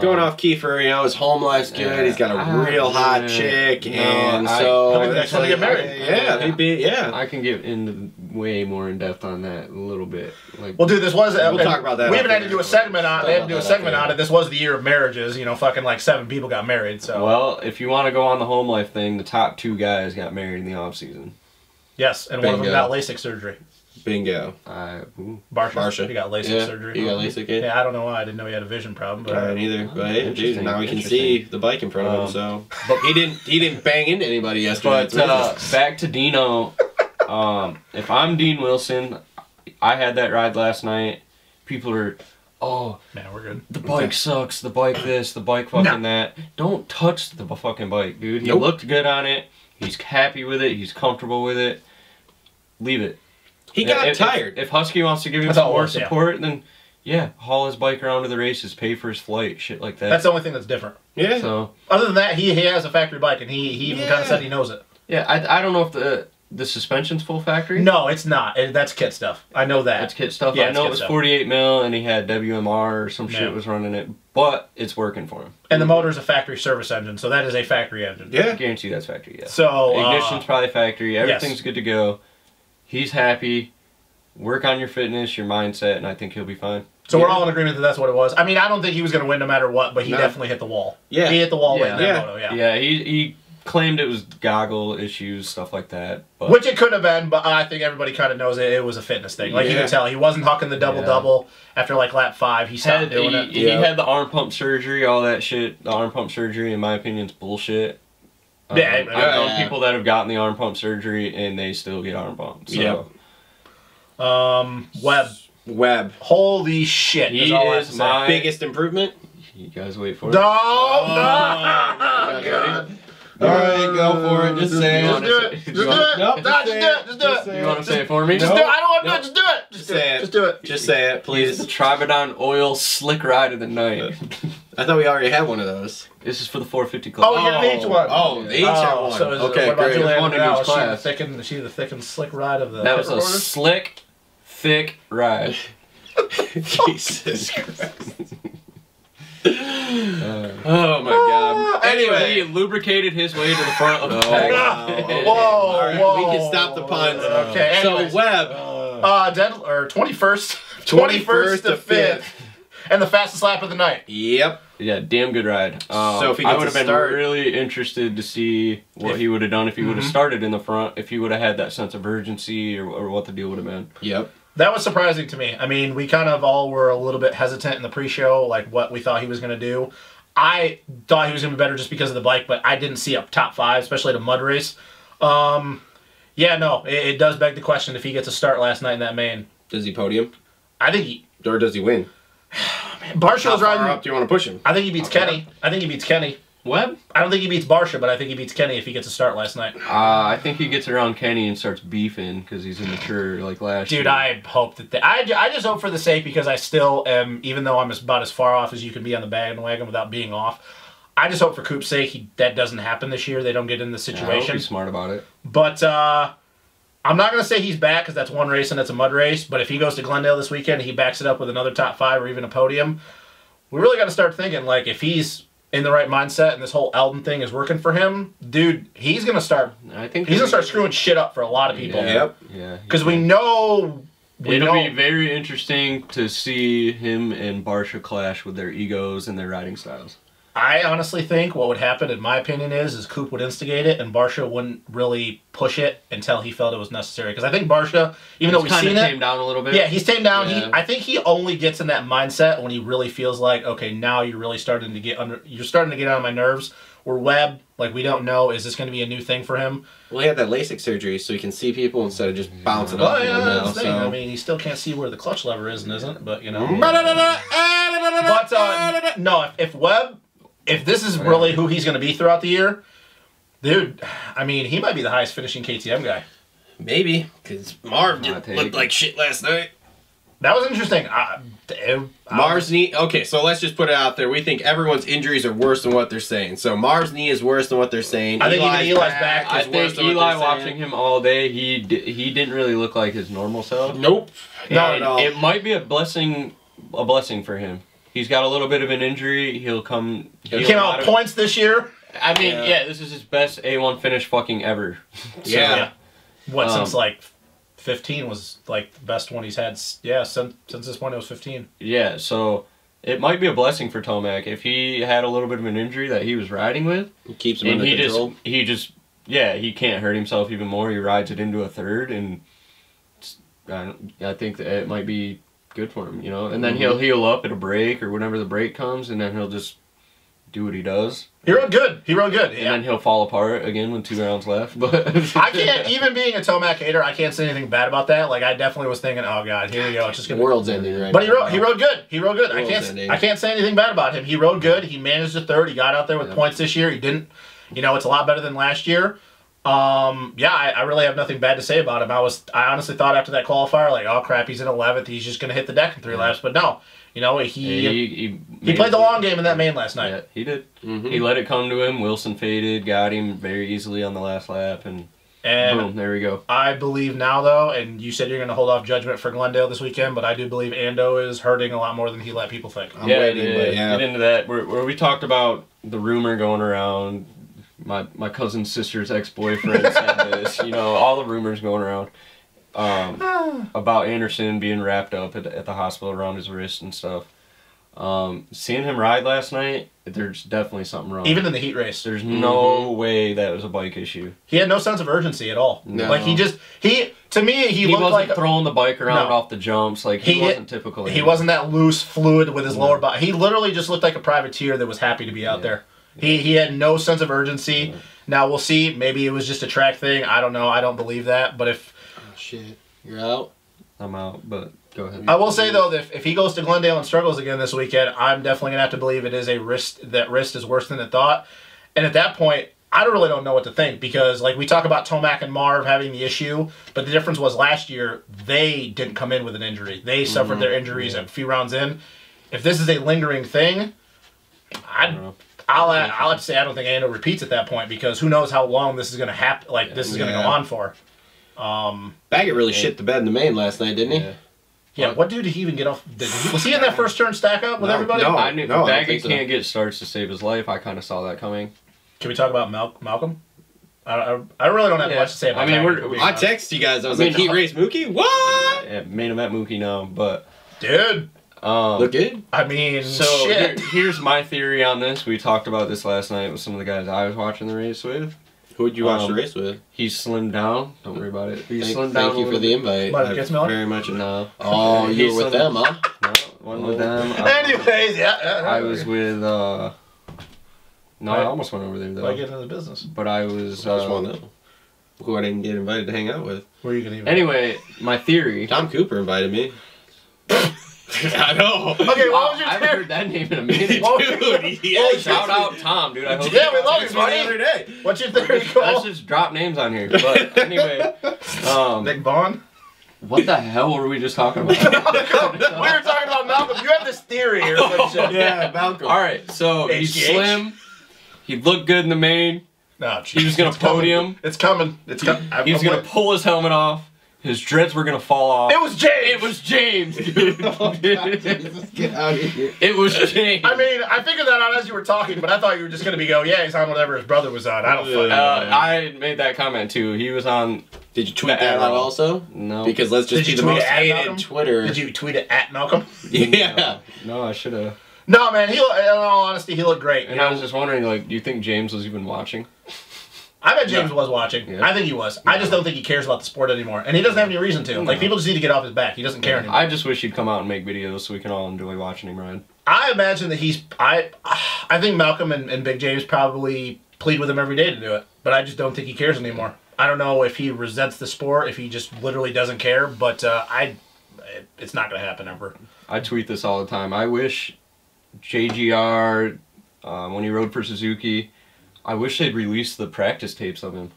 going off Kiefer, his home life's good. He's got a real hot chick, and so he'll be the next one to get married. Yeah. I can get into way more in depth on that a little bit. Like, Well, dude, this was. We'll talk about that We haven't after had to do a this. segment on. They had to do a We'll talk segment about on that it. This was the year of marriages. Fucking like 7 people got married. So well, if you want to go on the home life thing, the top 2 guys got married in the off season. yes, and one of them Bingo. got LASIK surgery. Bingo. Barsha. He got LASIK Yeah, surgery. he got LASIK, yeah. Yeah, I don't know why. I didn't know he had a vision problem. But I didn't either. But hey, dude, Interesting, now we can interesting. see the bike in front of him. So, but he didn't bang into anybody yesterday. But back to Dino. If I'm Dean Wilson, I had that ride last night. People are, oh, man, we're good. the bike sucks, the bike this, the bike fucking that. Don't touch the fucking bike, dude. He looked good on it. He's happy with it. He's comfortable with it. Leave it. he got tired. If Husky wants to give him That's some all it more was, yeah. support, then yeah, haul his bike around to the races, pay for his flight, shit like that. That's the only thing that's different. Yeah. So Other than that, he has a factory bike, and he even kind Yeah. of said he knows it. yeah, I don't know if the suspension's full factory. No, it's not. That's kit stuff. I know that. That's kit stuff. Yeah, I it's know kit it was stuff. 48 mil and he had WMR or some Yeah. shit was running it, but it's working for him. And the motor's a factory service engine, so that is a factory engine. I Yeah. guarantee that's factory, yeah. So Ignition's probably factory. Everything's yes. good to go. He's happy. Work on your fitness, your mindset, and I think he'll be fine. So we're all in agreement that that's what it was. I mean, I don't think he was going to win no matter what, but he No. definitely hit the wall. Yeah. He hit the wall Yeah. with that Yeah. moto, yeah. Yeah, he claimed it was goggle issues, stuff like that. But Which it could have been, but I think everybody kind of knows it was a fitness thing. Like you Yeah. can tell, he wasn't hucking the double-double after like lap 5. He stopped doing it. he had the arm pump surgery, all that shit. The arm pump surgery, in my opinion, is bullshit. Yeah, I've known yeah. people that have gotten the arm pump surgery and they still get arm pumps. So. Yep. Webb. Holy shit. He That's all I have is to say. my- Biggest improvement. You guys wait for it. No! All right, go for it. Just say Just it. do it. Just do it. Nope, No, just do say it. Just do Just it. You want to say it for me? Just do it. I don't want to do it. Just do it. Just say it. Just do it. Just say it, Please. The please. Tribodon oil slick ride of the night. I thought we already had one of those. This is for the 450 club. Oh, you're each one. Oh, they each have one. So is Okay, what about great. Juliana One in now? each Is she the class. thick and slick ride of the That was pit a reporter? slick, thick ride. Jesus Christ. Oh my God. He Anyway. lubricated his way to the front of the pack. Wow. Whoa, All right, whoa. we can stop the puns. Okay, anyways. So Webb, 21st to 5th. And the fastest lap of the night. Yep. Yeah, damn good ride. So if he I gets would a have been start- really interested to see what he would have done if he would have started in the front, if he would have had that sense of urgency or what the deal would have been. Yep. That was surprising to me. I mean, we kind of all were a little bit hesitant in the pre-show, like what we thought he was going to do. I thought he was going to be better just because of the bike, but I didn't see a top 5, especially at a mud race. Yeah, no, it does beg the question if he gets a start last night in that main. Does he podium? I think he... Or does he win? Barcia's How far riding... up do you want to push him? I think he beats Kenny. I think he beats Kenny. Webb? I don't think he beats Barcia, but I think he beats Kenny if he gets a start last night. I think he gets around Kenny and starts beefing because he's immature like last year. Dude, I hope that... I just hope for the sake, because I still am, even though I'm about as far off as you can be on the bandwagon without being off, I just hope for Coop's sake that doesn't happen this year. They don't get in the Yeah, I hope situation. he's smart about it. But I'm not going to say he's back because that's one race and that's a mud race. But if he goes to Glendale this weekend and he backs it up with another top 5 or even a podium, we really got to start thinking, like, if he's in the right mindset and this whole Eldon thing is working for him, dude, he's going to start... I think He's going to start screwing shit up for a lot of people. Yeah, Yep. Yeah. Because we know... It'll be very interesting to see him and Barcia clash with their egos and their riding styles. I honestly think what would happen, in my opinion, is Coop would instigate it and Barcia wouldn't really push it until he felt it was necessary. Because I think Barcia, even though we've seen it... tamed down a little bit. Yeah, he's tamed down. Yeah. I think he only gets in that mindset when he really feels like, okay, now you're really starting to get under. You're starting to get on my nerves. Where Webb, like, we don't know, is this going to be a new thing for him? Well, he had that LASIK surgery, so he can see people instead of just bouncing Well, off yeah, them now. that's the thing. So. I mean, he still can't see where the clutch lever is and isn't, but, you know. But, But, no, if Webb, if this is really who he's going to be throughout the year, dude, I mean, he might be the highest finishing KTM guy. maybe, because Marv looked like shit last night. That was interesting. Marv's knee. Okay, so let's just put it out there. We think everyone's injuries are worse than what they're saying. So Marv's knee is worse than what they're saying. I think even Eli's back. I think Eli, watching him all day, he didn't really look like his normal self. Nope. Not And at all. it might be a blessing for him. He's got a little bit of an injury. He'll come. He came out with points this year. I mean, yeah, this is his best A1 finish fucking ever. So, Yeah. What, since like 15 was like the best one he's had. Yeah, since this point it was 15. Yeah, so it might be a blessing for Tomac if he had a little bit of an injury that he was riding with. He keeps him And under control. he can't hurt himself even more. He rides it into a third, and I think that it might be good for him, you know. And then he'll heal up at a break or whenever the break comes, and then he'll just do what he does. He rode good. And then he'll fall apart again with 2 rounds left. But I can't, even being a Tomac hater, I can't say anything bad about that. Like, I definitely was thinking, oh god, here we go. It's just The gonna. world's ending right But now. he rode good. He rode good. World's ending. I can't say anything bad about him. He rode good. He managed a third. He got out there with points this year. He didn't. You know, it's a lot better than last year. I really have nothing bad to say about him. I honestly thought after that qualifier, like, oh crap, he's in 11th. He's just gonna hit the deck in 3 laps. But no, you know, he played the long game in that main last night. Yeah, he did. He let it come to him. Wilson faded, got him very easily on the last lap, and boom, there we go. I believe now, though, and you said you're going to hold off judgment for Glendale this weekend, but I do believe Ando is hurting a lot more than he let people think. I'm waiting, but Get into that. Where we talked about the rumor going around. My cousin's sister's ex-boyfriend said this. You know, all the rumors going around about Anderson being wrapped up at the hospital around his wrist and stuff. Seeing him ride last night, there's definitely something wrong. Even in the heat race. There's no way that was a bike issue. He had no sense of urgency at all. No. Like, to me, he looked wasn't like throwing the bike around off the jumps. Like, he wasn't typical. He wasn't that loose, fluid with his lower body. He literally just looked like a privateer that was happy to be out there. He had no sense of urgency. Now, we'll see. Maybe it was just a track thing. I don't know. I don't believe that. But if... Oh, shit. You're out? I'm out, but go ahead. I will say, though, that if he goes to Glendale and struggles again this weekend, I'm definitely going to have to believe it is a wrist. That wrist is worse than it thought. And at that point, I really don't know what to think. Because, like, we talk about Tomac and Marv having the issue. But the difference was last year, they didn't come in with an injury. They suffered their injuries a few rounds in. If this is a lingering thing, I'll have to say I don't think Ando repeats at that point, because who knows how long this is going to happen. Like, this is going to go on for. Baggett really shit the bed in the main last night, didn't he? Yeah, what dude did he even get off? Was he in that first turn stack up with everybody? No. I knew I Baggett so. can't get starts to save his life. I kind of saw that coming. Can we talk about Malcolm? I really don't have much to say about Baggett. I texted you guys. I was like, heat race Mookie? What? Yeah, main event Mookie now, but... Dude. Look good. I mean, so shit. Here's my theory on this. We talked about this last night with some of the guys I was watching the race with. Who would you watch the race with? He's slimmed down. Don't worry about it. He's slimmed Thank down. you for the invite. But Gets Miller? Very much. No. Oh, you were with them, huh? No, wasn't with them. Anyways, I was with. No, I almost went over there though. Why get into the business? But I was. I just want to know who I didn't get invited to hang out with. Where are you gonna even? Anyway, my theory. Tom Cooper invited me. I know. Okay, what was your I haven't theory? heard that name in a minute, Dude. Shout out Tom, dude. I hope Yeah, we love you, buddy. every day. What's your theory, Let's Cole? just drop names on here. But anyway, Nick Vaughn? what the hell were we just talking about? We were talking about Malcolm. You have this theory or some shit. Yeah, Malcolm. All right, so he's HGH? slim. He looked good in the main. No, He was gonna podium. It's coming. It's coming. He was gonna pull his helmet off. His dreads were gonna fall off. It was James. It was James, dude. Get out of here. It was James. I mean, I figured that out as you were talking, but I thought you were just gonna yeah, he's on whatever his brother was on. I don't fucking know. I made that comment too. He was on. Did you tweet that out also? No. Because let's just Did be you the tweet most it at hated Malcolm? Twitter. Did you tweet it at Malcolm? Yeah. No, I should have. No, man. In all honesty, he looked great. And I was just wondering, like, do you think James was even watching? I bet James was watching. Yeah. I think he was. I just don't think he cares about the sport anymore, and he doesn't have any reason to. Like, people just need to get off his back. He doesn't care anymore. I just wish he'd come out and make videos so we can all enjoy watching him ride. I imagine that he's... I think Malcolm and Big James probably plead with him every day to do it, but I just don't think he cares anymore. I don't know if he resents the sport, if he just literally doesn't care, but it's not going to happen ever. I tweet this all the time. I wish JGR, when he rode for Suzuki, I wish they'd release the practice tapes of him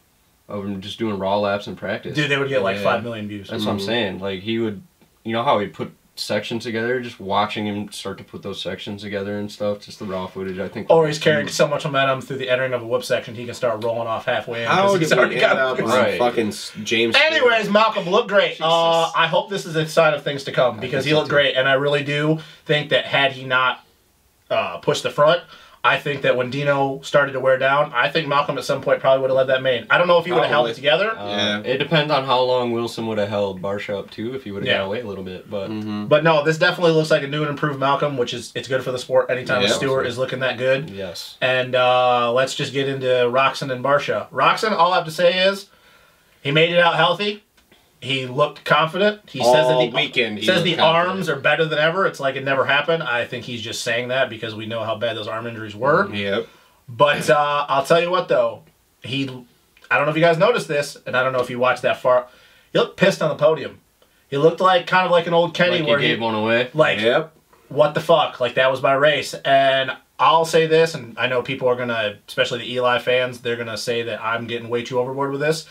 just doing raw laps in practice. Dude, they would get like 5 million views. That's what I'm saying. Like, he would, you know how he'd put sections together, just watching him start to put those sections together and stuff, just the raw footage, I think. Or he's carrying so much momentum through the entering of a whip section, he can start rolling off halfway in. How He's did already we got end up on Right. fucking James? Anyways, Malcolm looked great. I hope this is a sign of things to come because he looked great, and I really do think that had he not pushed the front, I think that when Dino started to wear down, I think Malcolm at some point probably would have led that main. I don't know if he would have held it together. Yeah. It depends on how long Wilson would have held Barsha up too, if he would have got away a little bit. But But no, this definitely looks like a new and improved Malcolm, which is it's good for the sport anytime a Stewart is looking that good. yes. And let's just get into Roczen and Barsha. Roczen, all I have to say is he made it out healthy. He looked confident. He says that the arms are better than ever. It's like it never happened. I think he's just saying that because we know how bad those arm injuries were. Yep. But I'll tell you what, though. I don't know if you guys noticed this, and I don't know if you watched that far. He looked pissed on the podium. He looked like kind of like an old Kenny Like where he gave one away. Like, what the fuck? Like, that was my race. And I'll say this, and I know people are going to, especially the Eli fans, they're going to say that I'm getting way too overboard with this.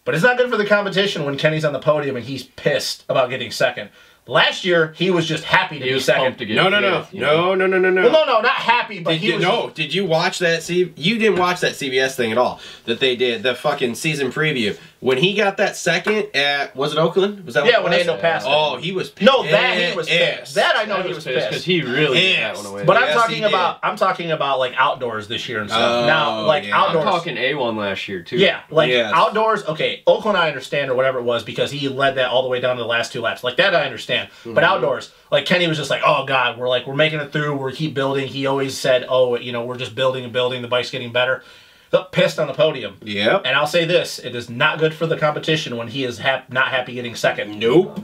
But it's not good for the competition when Kenny's on the podium and he's pissed about getting second. Last year, he was just happy to be second. No, Well, not happy, but Did you watch that? You didn't watch that CBS thing at all that they did, the fucking season preview. When he got that second at, was it Oakland? Was that what it was? when Ando passed him. Oh, he was pissed. No, that he was pissed. That I know he was pissed. Because he really gave that one away. But I'm talking about like outdoors this year and stuff. Now, like outdoors. I'm talking A1 last year too. Yeah, like outdoors. Okay, Oakland I understand or whatever it was because he led that all the way down to the last 2 laps. Like that I understand. But outdoors, like Kenny was just like, oh god, we're making it through. We keep building. He always said, oh, we're just building and building. The bike's getting better. Look pissed on the podium. Yep. And I'll say this: it is not good for the competition when he is not happy getting second. Nope.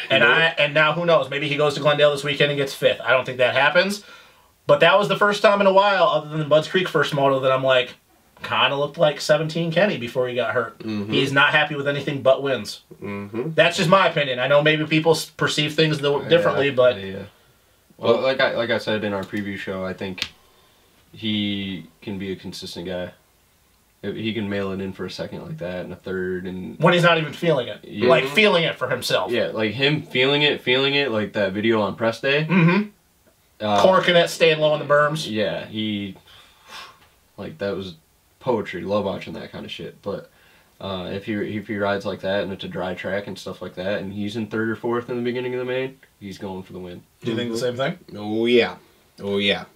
And now who knows? Maybe he goes to Glendale this weekend and gets 5th. I don't think that happens. But that was the first time in a while, other than Bud's Creek first moto, that I'm like, kind of looked like 17 Kenny before he got hurt. He's not happy with anything but wins. That's just my opinion. I know maybe people perceive things differently, but well, like I said in our preview show, I think he can be a consistent guy. He can mail it in for a second like that and a third, and when he's not even feeling it, like feeling it for himself. Yeah, like him feeling it, like that video on press day. Corking it, staying low in the berms. Yeah, like that was poetry. Love watching that kind of shit. But if he rides like that and it's a dry track and stuff like that, and he's in 3rd or 4th in the beginning of the main, he's going for the win. Do you think the same thing? Oh yeah.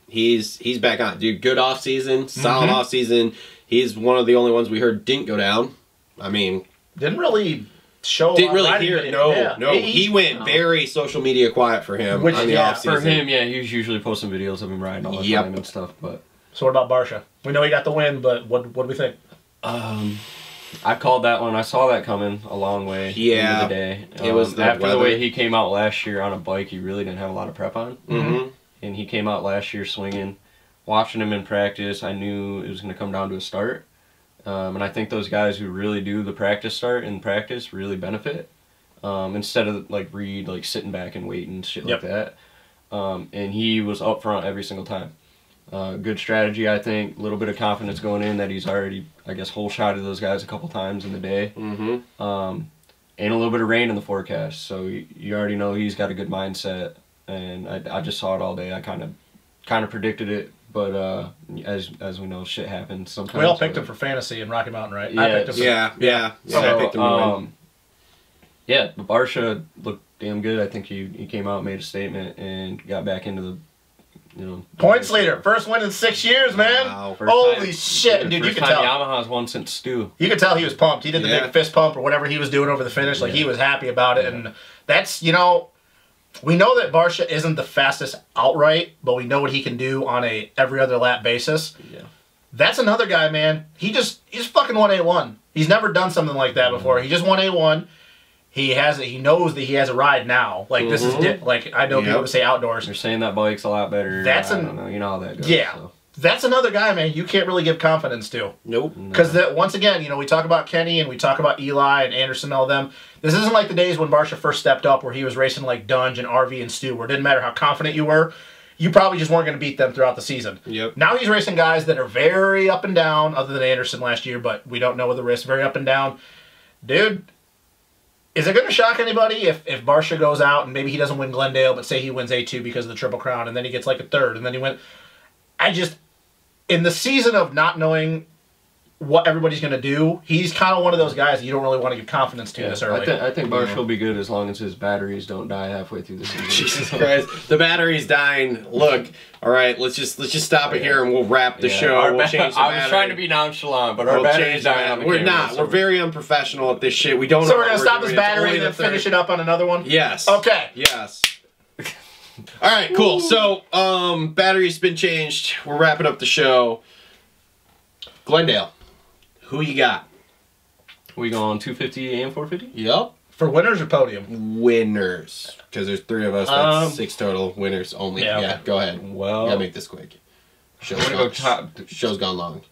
He's back on, dude. Good off season, solid off season. He's one of the only ones we heard didn't go down. I mean, didn't really show. Didn't really hear it. No. He went very social media quiet for him. Which, on the off season. For him, he was usually posting videos of him riding all the time and stuff. But so what about Barsha? We know he got the win, but what do we think? I called that one. I saw that coming a long way. Yeah, into the day. It was after the way he came out last year on a bike. He really didn't have a lot of prep on. And he came out last year swinging. Watching him in practice, I knew it was going to come down to a start. And I think those guys who really do the practice start in practice really benefit. Instead of like Reed like sitting back and waiting shit like that. And he was up front every single time. Good strategy, I think. A little bit of confidence going in that he's already, I guess, whole shotted those guys a couple times in the day. And a little bit of rain in the forecast, so you already know he's got a good mindset. And I just saw it all day. I kind of predicted it. But as we know, shit happens sometimes. We all picked him for fantasy in Rocky Mountain, right? Yeah, I picked him So, I picked him to win. Yeah, but Barsha looked damn good. I think he came out, made a statement, and got back into the points leader. First win in 6 years, man. Wow, holy shit, dude! You could tell Yamaha's won since Stu. You could tell he was pumped. He did the big fist pump or whatever he was doing over the finish. Like he was happy about it, and that's we know that Barsha isn't the fastest outright, but we know what he can do on a every other lap basis. Yeah. That's another guy, man. He just fucking won A1. He's never done something like that before. He just won A1. He knows that he has a ride now. Like this is like I know people would say outdoors. You're saying that bike's a lot better. That's I don't know. You know how that goes. Yeah. So. That's another guy, man, you can't really give confidence to. Nope. Because once again, you know, we talk about Kenny and we talk about Eli and Anderson and all them. This isn't like the days when Barsha first stepped up where he was racing like Dunge and RV and Stu, where it didn't matter how confident you were, you probably just weren't going to beat them throughout the season. Yep. Now he's racing guys that are very up and down, other than Anderson last year, but we don't know with the risk, very up and down. Dude, is it going to shock anybody if Barsha goes out and maybe he doesn't win Glendale, but say he wins A2 because of the Triple Crown, and then he gets like a third, and then he wins... In the season of not knowing what everybody's going to do, he's kind of one of those guys that you don't really want to give confidence to this early. I think Barsha will be good as long as his batteries don't die halfway through the season. Jesus Christ, the battery's dying. Look, all right, let's just stop it here and we'll wrap the show. We'll change the I was trying to be nonchalant, but our battery's dying on the We're camera, not. so We're very unprofessional at this shit. We don't. So we're going to stop this battery and then finish it up on another one? Yes. Okay. Yes. All right, cool. So, battery's been changed. We're wrapping up the show. Glendale, who you got? We going 250 and 450? Yep. For winners or podium? Winners. Because there's 3 of us. That's 6 total. Winners only. Yeah, go ahead. Well, you gotta make this quick. Show's gone long.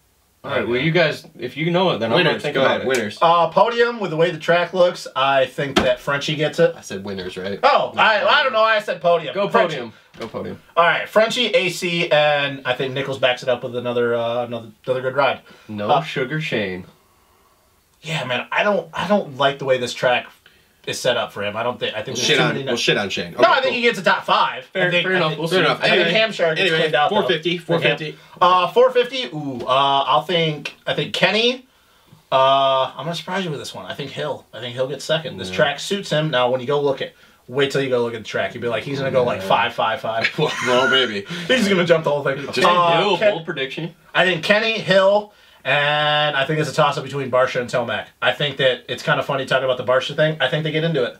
All right, well, you guys, if you know it, then I'm going to think about it. Winners. Podium, with the way the track looks, I think that Frenchie gets it. I said winners, right? Oh, I don't know why I said podium. Go Frenchie. podium. Go podium. All right, Frenchie, AC, and I think Nichols backs it up with another good ride. No Sugar Shane. Yeah, man, I don't like the way this track is set up for him. I think we'll shit on Shane. Okay, no, I think he gets a top 5. Fair enough. We'll see. I think Hampshire gets cleaned out. 450. 450. 450. Ooh, I think Kenny. I'm gonna surprise you with this one. I think Hill gets second. This track suits him. Now, when you go look at. Wait till you go look at the track. You'll be like, he's going to go like 5.55. Well, maybe. He's going to jump the whole thing. Just Hill, bold prediction. I think Kenny, Hill, and I think it's a toss-up between Barsha and Tomac. I think that it's kind of funny talking about the Barsha thing. I think they get into it.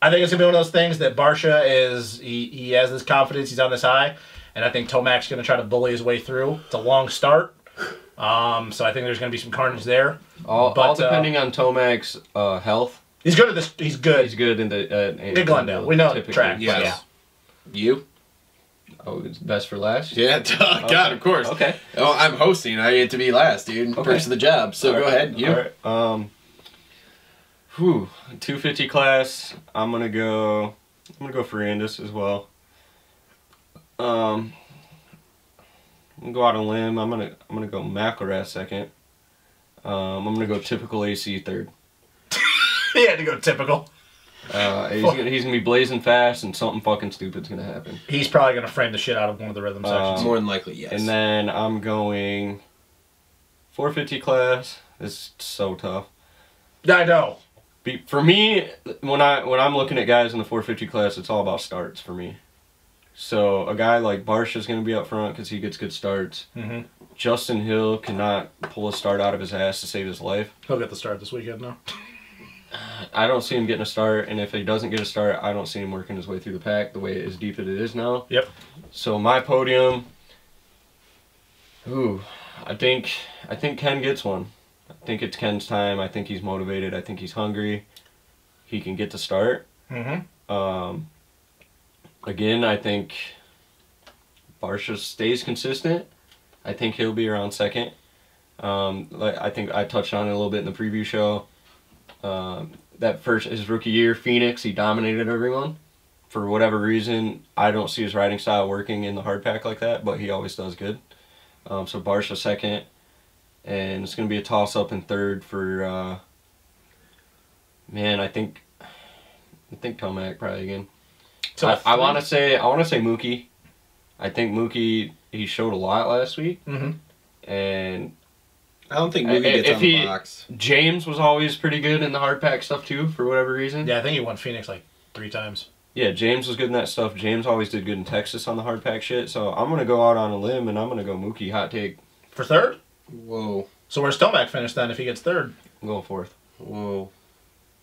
I think it's going to be one of those things that Barsha is, he has this confidence, he's on this high, and I think Tomac's going to try to bully his way through. It's a long start. So I think there's going to be some carnage there. All depending on Tomac's health. He's good at this. He's good. He's good in the Glendale. We know the track. Yes. Yeah. You? Oh, it's best for last? Yeah, God, of course. Okay. Oh, I'm hosting. I get to be last, dude. First of the job. So go ahead. You? All right. 250 class. I'm gonna go for Andis as well. I'm gonna go out on a limb. I'm gonna go McElrath second. I'm gonna go typical AC third. He had to go typical. He's gonna be blazing fast, and something fucking stupid's gonna happen. He's probably gonna frame the shit out of one of the rhythm sections. More than likely, yes. And then I'm going 450 class. It's so tough. I know. For me, when I'm looking at guys in the 450 class, it's all about starts for me. So a guy like Barsha's gonna be up front because he gets good starts. Mm-hmm. Justin Hill cannot pull a start out of his ass to save his life. He'll get the start this weekend now. I don't see him getting a start, and if he doesn't get a start, I don't see him working his way through the pack the way as deep as it is now. Yep. So my podium, I think Ken gets one. I think it's Ken's time. I think he's motivated. I think he's hungry. He can get the start. Mm-hmm. Again, I think Barsha stays consistent. I think he'll be around second. I think I touched on it a little bit in the preview show. His rookie year, Phoenix, he dominated everyone. For whatever reason, I don't see his riding style working in the hard pack like that, but he always does good. So Barsha second, and it's going to be a toss-up in third for, I think Tomac probably again. So I want to say Mookie. I think Mookie, he showed a lot last week. Mm-hmm. And I don't think Mookie gets on the box. James was always pretty good in the hard pack stuff too, for whatever reason. Yeah, I think he won Phoenix like 3 times. Yeah, James was good in that stuff. James always did good in Texas on the hard pack shit. So I'm going to go out on a limb, and I'm going to go Mookie, hot take. For third? Whoa. So where's Tomac finish then if he gets third? I'm going fourth. Whoa.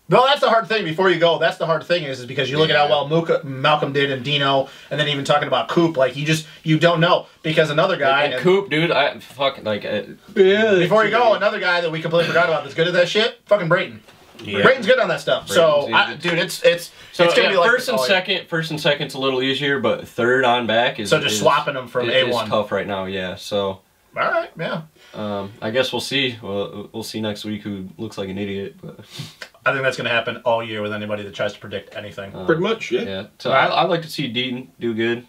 No, that's the hard thing. Before you go, that's the hard thing is because you look at how well Malcolm did and Dino, and then even talking about Coop, like you don't know because another guy. And Coop, dude, before you go, another guy that we completely forgot about that's good at that shit, fucking Brayton. Yeah. Brayton's good on that stuff. So, dude, it's gonna be like first and second's a little easier, but third on back is swapping them from A1 is tough right now. Yeah, so all right, yeah. I guess we'll see. We'll see next week who looks like an idiot. But I think that's gonna happen all year with anybody that tries to predict anything. Pretty much, yeah. Yeah. So I'd like to see Deaton do good,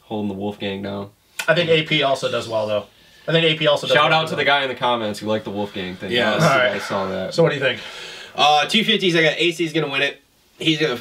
holding the Wolfgang down. I think AP also does well though. I think AP also does Shout well out to the guy in the comments who liked the Wolfgang thing. Yeah, I saw that. So what do you think? 250s. I got AC's gonna win it. He's gonna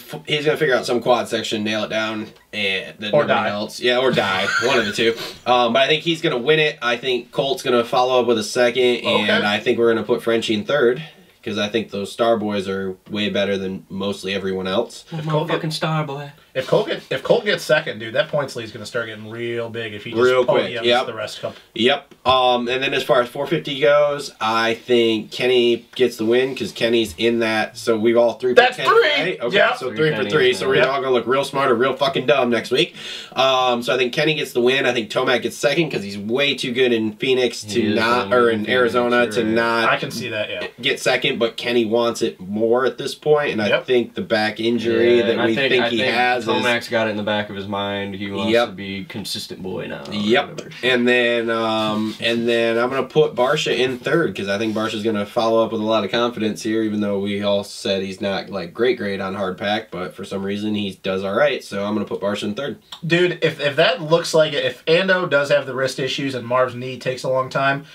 figure out some quad section, nail it down, and then or die. Else. Yeah, or die. One of the two. But I think he's gonna win it. I think Colt's gonna follow up with a second, and I think we're gonna put Frenchie in third because I think those Star Boys are way better than mostly everyone else. Motherfucking Star Boy. If Colt gets second, dude, that points lead's gonna start getting real big if he just real quick. Yep. The rest couple. Yep. And then as far as 450 goes, I think Kenny gets the win because Kenny's in that. So we've all three. That's Kenny, three. Right? Okay. Yep. So 3 for 3. So we're all gonna look real smart or real fucking dumb next week. So I think Kenny gets the win. I think Tomac gets second because he's way too good in Phoenix to not, or in Arizona to not. I can see that. Yeah. Get second, but Kenny wants it more at this point, and I think the back injury that we think he has. Tomac's got it in the back of his mind. He wants to be consistent boy now. Yep. And then I'm gonna put Barsha in third because I think Barsha's gonna follow up with a lot of confidence here, even though we all said he's not like great on hard pack, but for some reason he does all right. So I'm gonna put Barsha in third. Dude, if that looks like it, if Ando does have the wrist issues and Marv's knee takes a long time,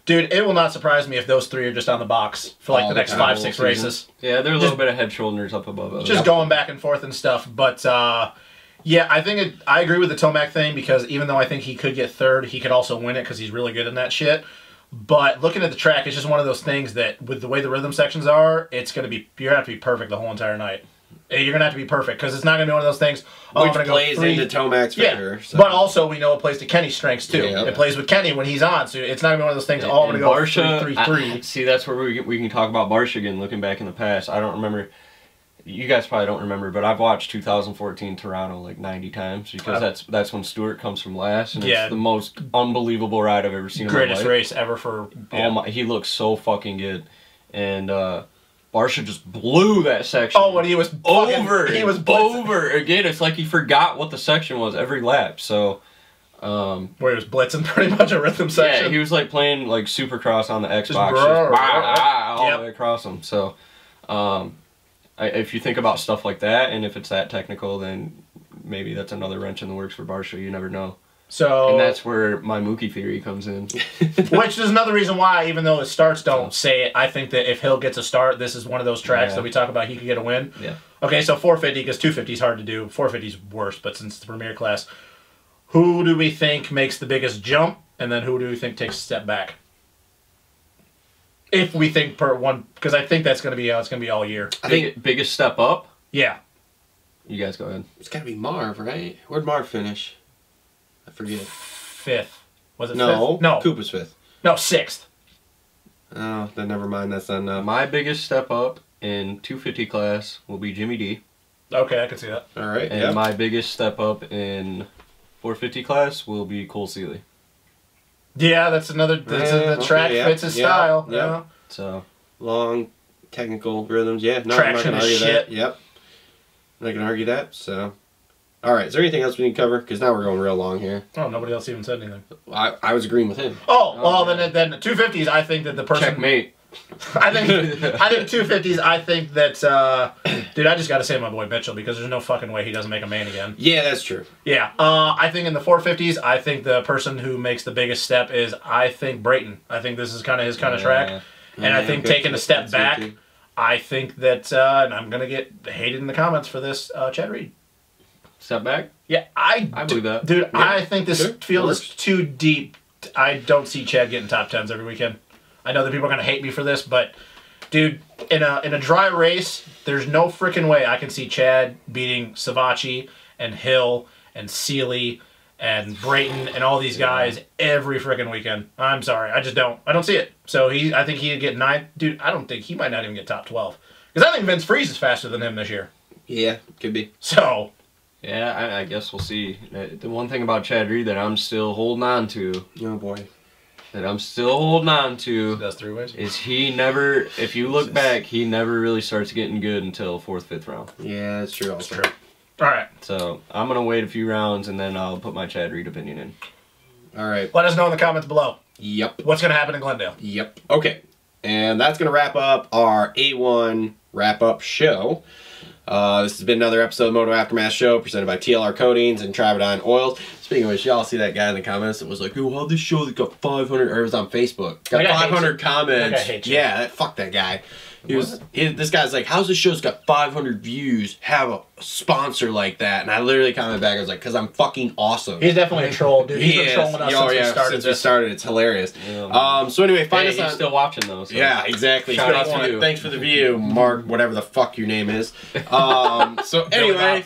dude, it will not surprise me if those three are just on the box for like the next 5-6 races. Yeah, they're a little bit of head shoulders up above us. Just going back and forth and stuff, but. Yeah, I agree with the Tomac thing because even though I think he could get third, he could also win it because he's really good in that shit. But looking at the track, it's just one of those things that with the way the rhythm sections are, it's gonna be you're gonna have to be perfect the whole entire night. You're gonna have to be perfect because it's not gonna be one of those things. Oh, which plays into Tomac's favor. So. But also we know it plays to Kenny's strengths too. Yeah. It plays with Kenny when he's on, so it's not gonna be one of those things. Oh, I'm gonna go Barsha, 3-3-3. See, that's where we can talk about Barsha again. Looking back in the past, I don't remember. You guys probably don't remember, but I've watched 2014 Toronto like 90 times because that's when Stewart comes from last, and it's the most unbelievable ride I've ever seen. Greatest race ever for. Oh my! He looks so fucking good, and Barsha just blew that section. Oh, when he was over, he was over again. It's like he forgot what the section was every lap. So. Where he was blitzing pretty much a rhythm section. Yeah, he was like playing like Supercross on the Xbox, all the way across him. So. If you think about stuff like that, and if it's that technical, then maybe that's another wrench in the works for Barsha. You never know. So, and that's where my Mookie theory comes in. Which is another reason why, even though his starts don't say it, I think that if Hill gets a start, this is one of those tracks that we talk about he could get a win. Yeah. Okay, so 450, because 250 is hard to do. 450 is worse, but since it's the premier class, who do we think makes the biggest jump, and then who do we think takes a step back? If we think per one, because I think that's going to be how it's going to be all year. I think biggest step up. Yeah. You guys go ahead. It's got to be Marv, right? Where'd Marv finish? I forget. 5th. Was it no, 5th? No. Koopa's 5th. No, 6th. Oh, then never mind. That's not enough. My biggest step up in 250 class will be Jimmy D. Okay, I can see that. All right. And my biggest step up in 450 class will be Cole Seeley. Yeah, that's another. The track fits his style. Yeah. So long technical rhythms. Yeah. No, traction I'm not gonna argue shit. that. Yep. I'm not gonna argue that. So, all right. Is there anything else we need to cover? Because now we're going real long here. Oh, nobody else even said anything. I was agreeing with him. Oh, well, then 250s. I think that the person. Checkmate. I think 250s. I think that dude. I just got to say my boy Mitchell because there's no fucking way he doesn't make a main again. Yeah, that's true. Yeah. I think in the 450s, I think the person who makes the biggest step is Brayton. I think this is kind of his kind of track, and I think taking a step back. I think that, and I'm gonna get hated in the comments for this, Chad Reed. Step back. Yeah, I believe that, dude. Yeah. I think this field is too deep. I don't see Chad getting top 10s every weekend. I know that people are gonna hate me for this, but dude, in a dry race, there's no freaking way I can see Chad beating Savacci and Hill and Seeley and Brayton and all these guys every freaking weekend. I'm sorry, I just don't. I don't see it. So I think he'd get 9. Dude, I don't think he might not even get top 12 because I think Vince Freeze is faster than him this year. Yeah, could be. So. Yeah, I guess we'll see. The one thing about Chad Reed that I'm still holding on to. Oh boy. that I'm still holding on to Does 3 ways? is he never, if you look back, he never really starts getting good until 4th, 5th round. Yeah, that's true. Also. True. All right. So I'm going to wait a few rounds and then I'll put my Chad Reed opinion in. All right. Let us know in the comments below. Yep. What's going to happen in Glendale? Yep. Okay. And that's going to wrap up our A1 wrap-up show. This has been another episode of the Moto Aftermath Show presented by TLR Coatings and Travidine Oils. Speaking of which, y'all see that guy in the comments that was like, "Yo, how this show that got 500," or it was on Facebook, got 500 comments. That guy hates you. Yeah, fuck that guy. This guy's like, "How's this show's got 500 views have a sponsor like that?" And I literally commented back, I was like, "Because I'm fucking awesome." He's definitely a troll, dude. He's been trolling us since we started. It's hilarious. Yeah, so anyway, find us he's on... still watching those. So. Yeah, exactly. Shout out to you. Thanks for the view, Mark, whatever the fuck your name is. So anyway,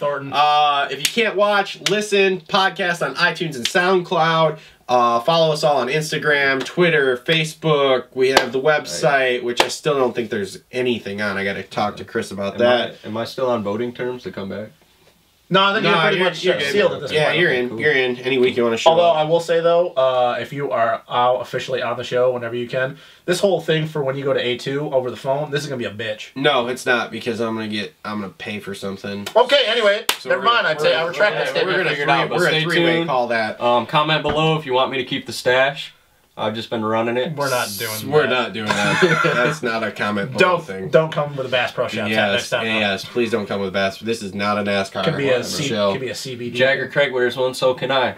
if you can't watch, listen, podcast on iTunes and SoundCloud. Follow us all on Instagram, Twitter, Facebook. We have the website, which I still don't think there's anything on. I got to talk to Chris about that. Am I still on voting terms to come back? No, I think you're pretty much good. sealed at this point. Yeah, you're in. Cool. You're in. Any week you want to show Although up. I will say though, if you are officially on the show whenever you can, this whole thing for when you go to A2 over the phone, this is gonna be a bitch. No, it's not, because I'm gonna pay for something. Okay, anyway, So never mind. I'd say I retract that statement. We're a three-way call that. Comment below if you want me to keep the stash. I've just been running it. We're not doing that. We're not doing that. That's not a comment below thing. Don't come with a Bass Pro Shop next time. Yes, please don't come with Bass. This is not a NASCAR Could be a show. could be a CBD. Jagger Craig wears one, so can I.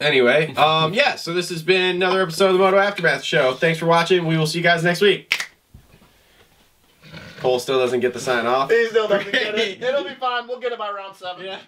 Anyway, yeah, so this has been another episode of the Moto Aftermath Show. Thanks for watching. We will see you guys next week. Cole still doesn't get the sign off. He still doesn't get it. It'll be fine. We'll get it by round 7. Yeah.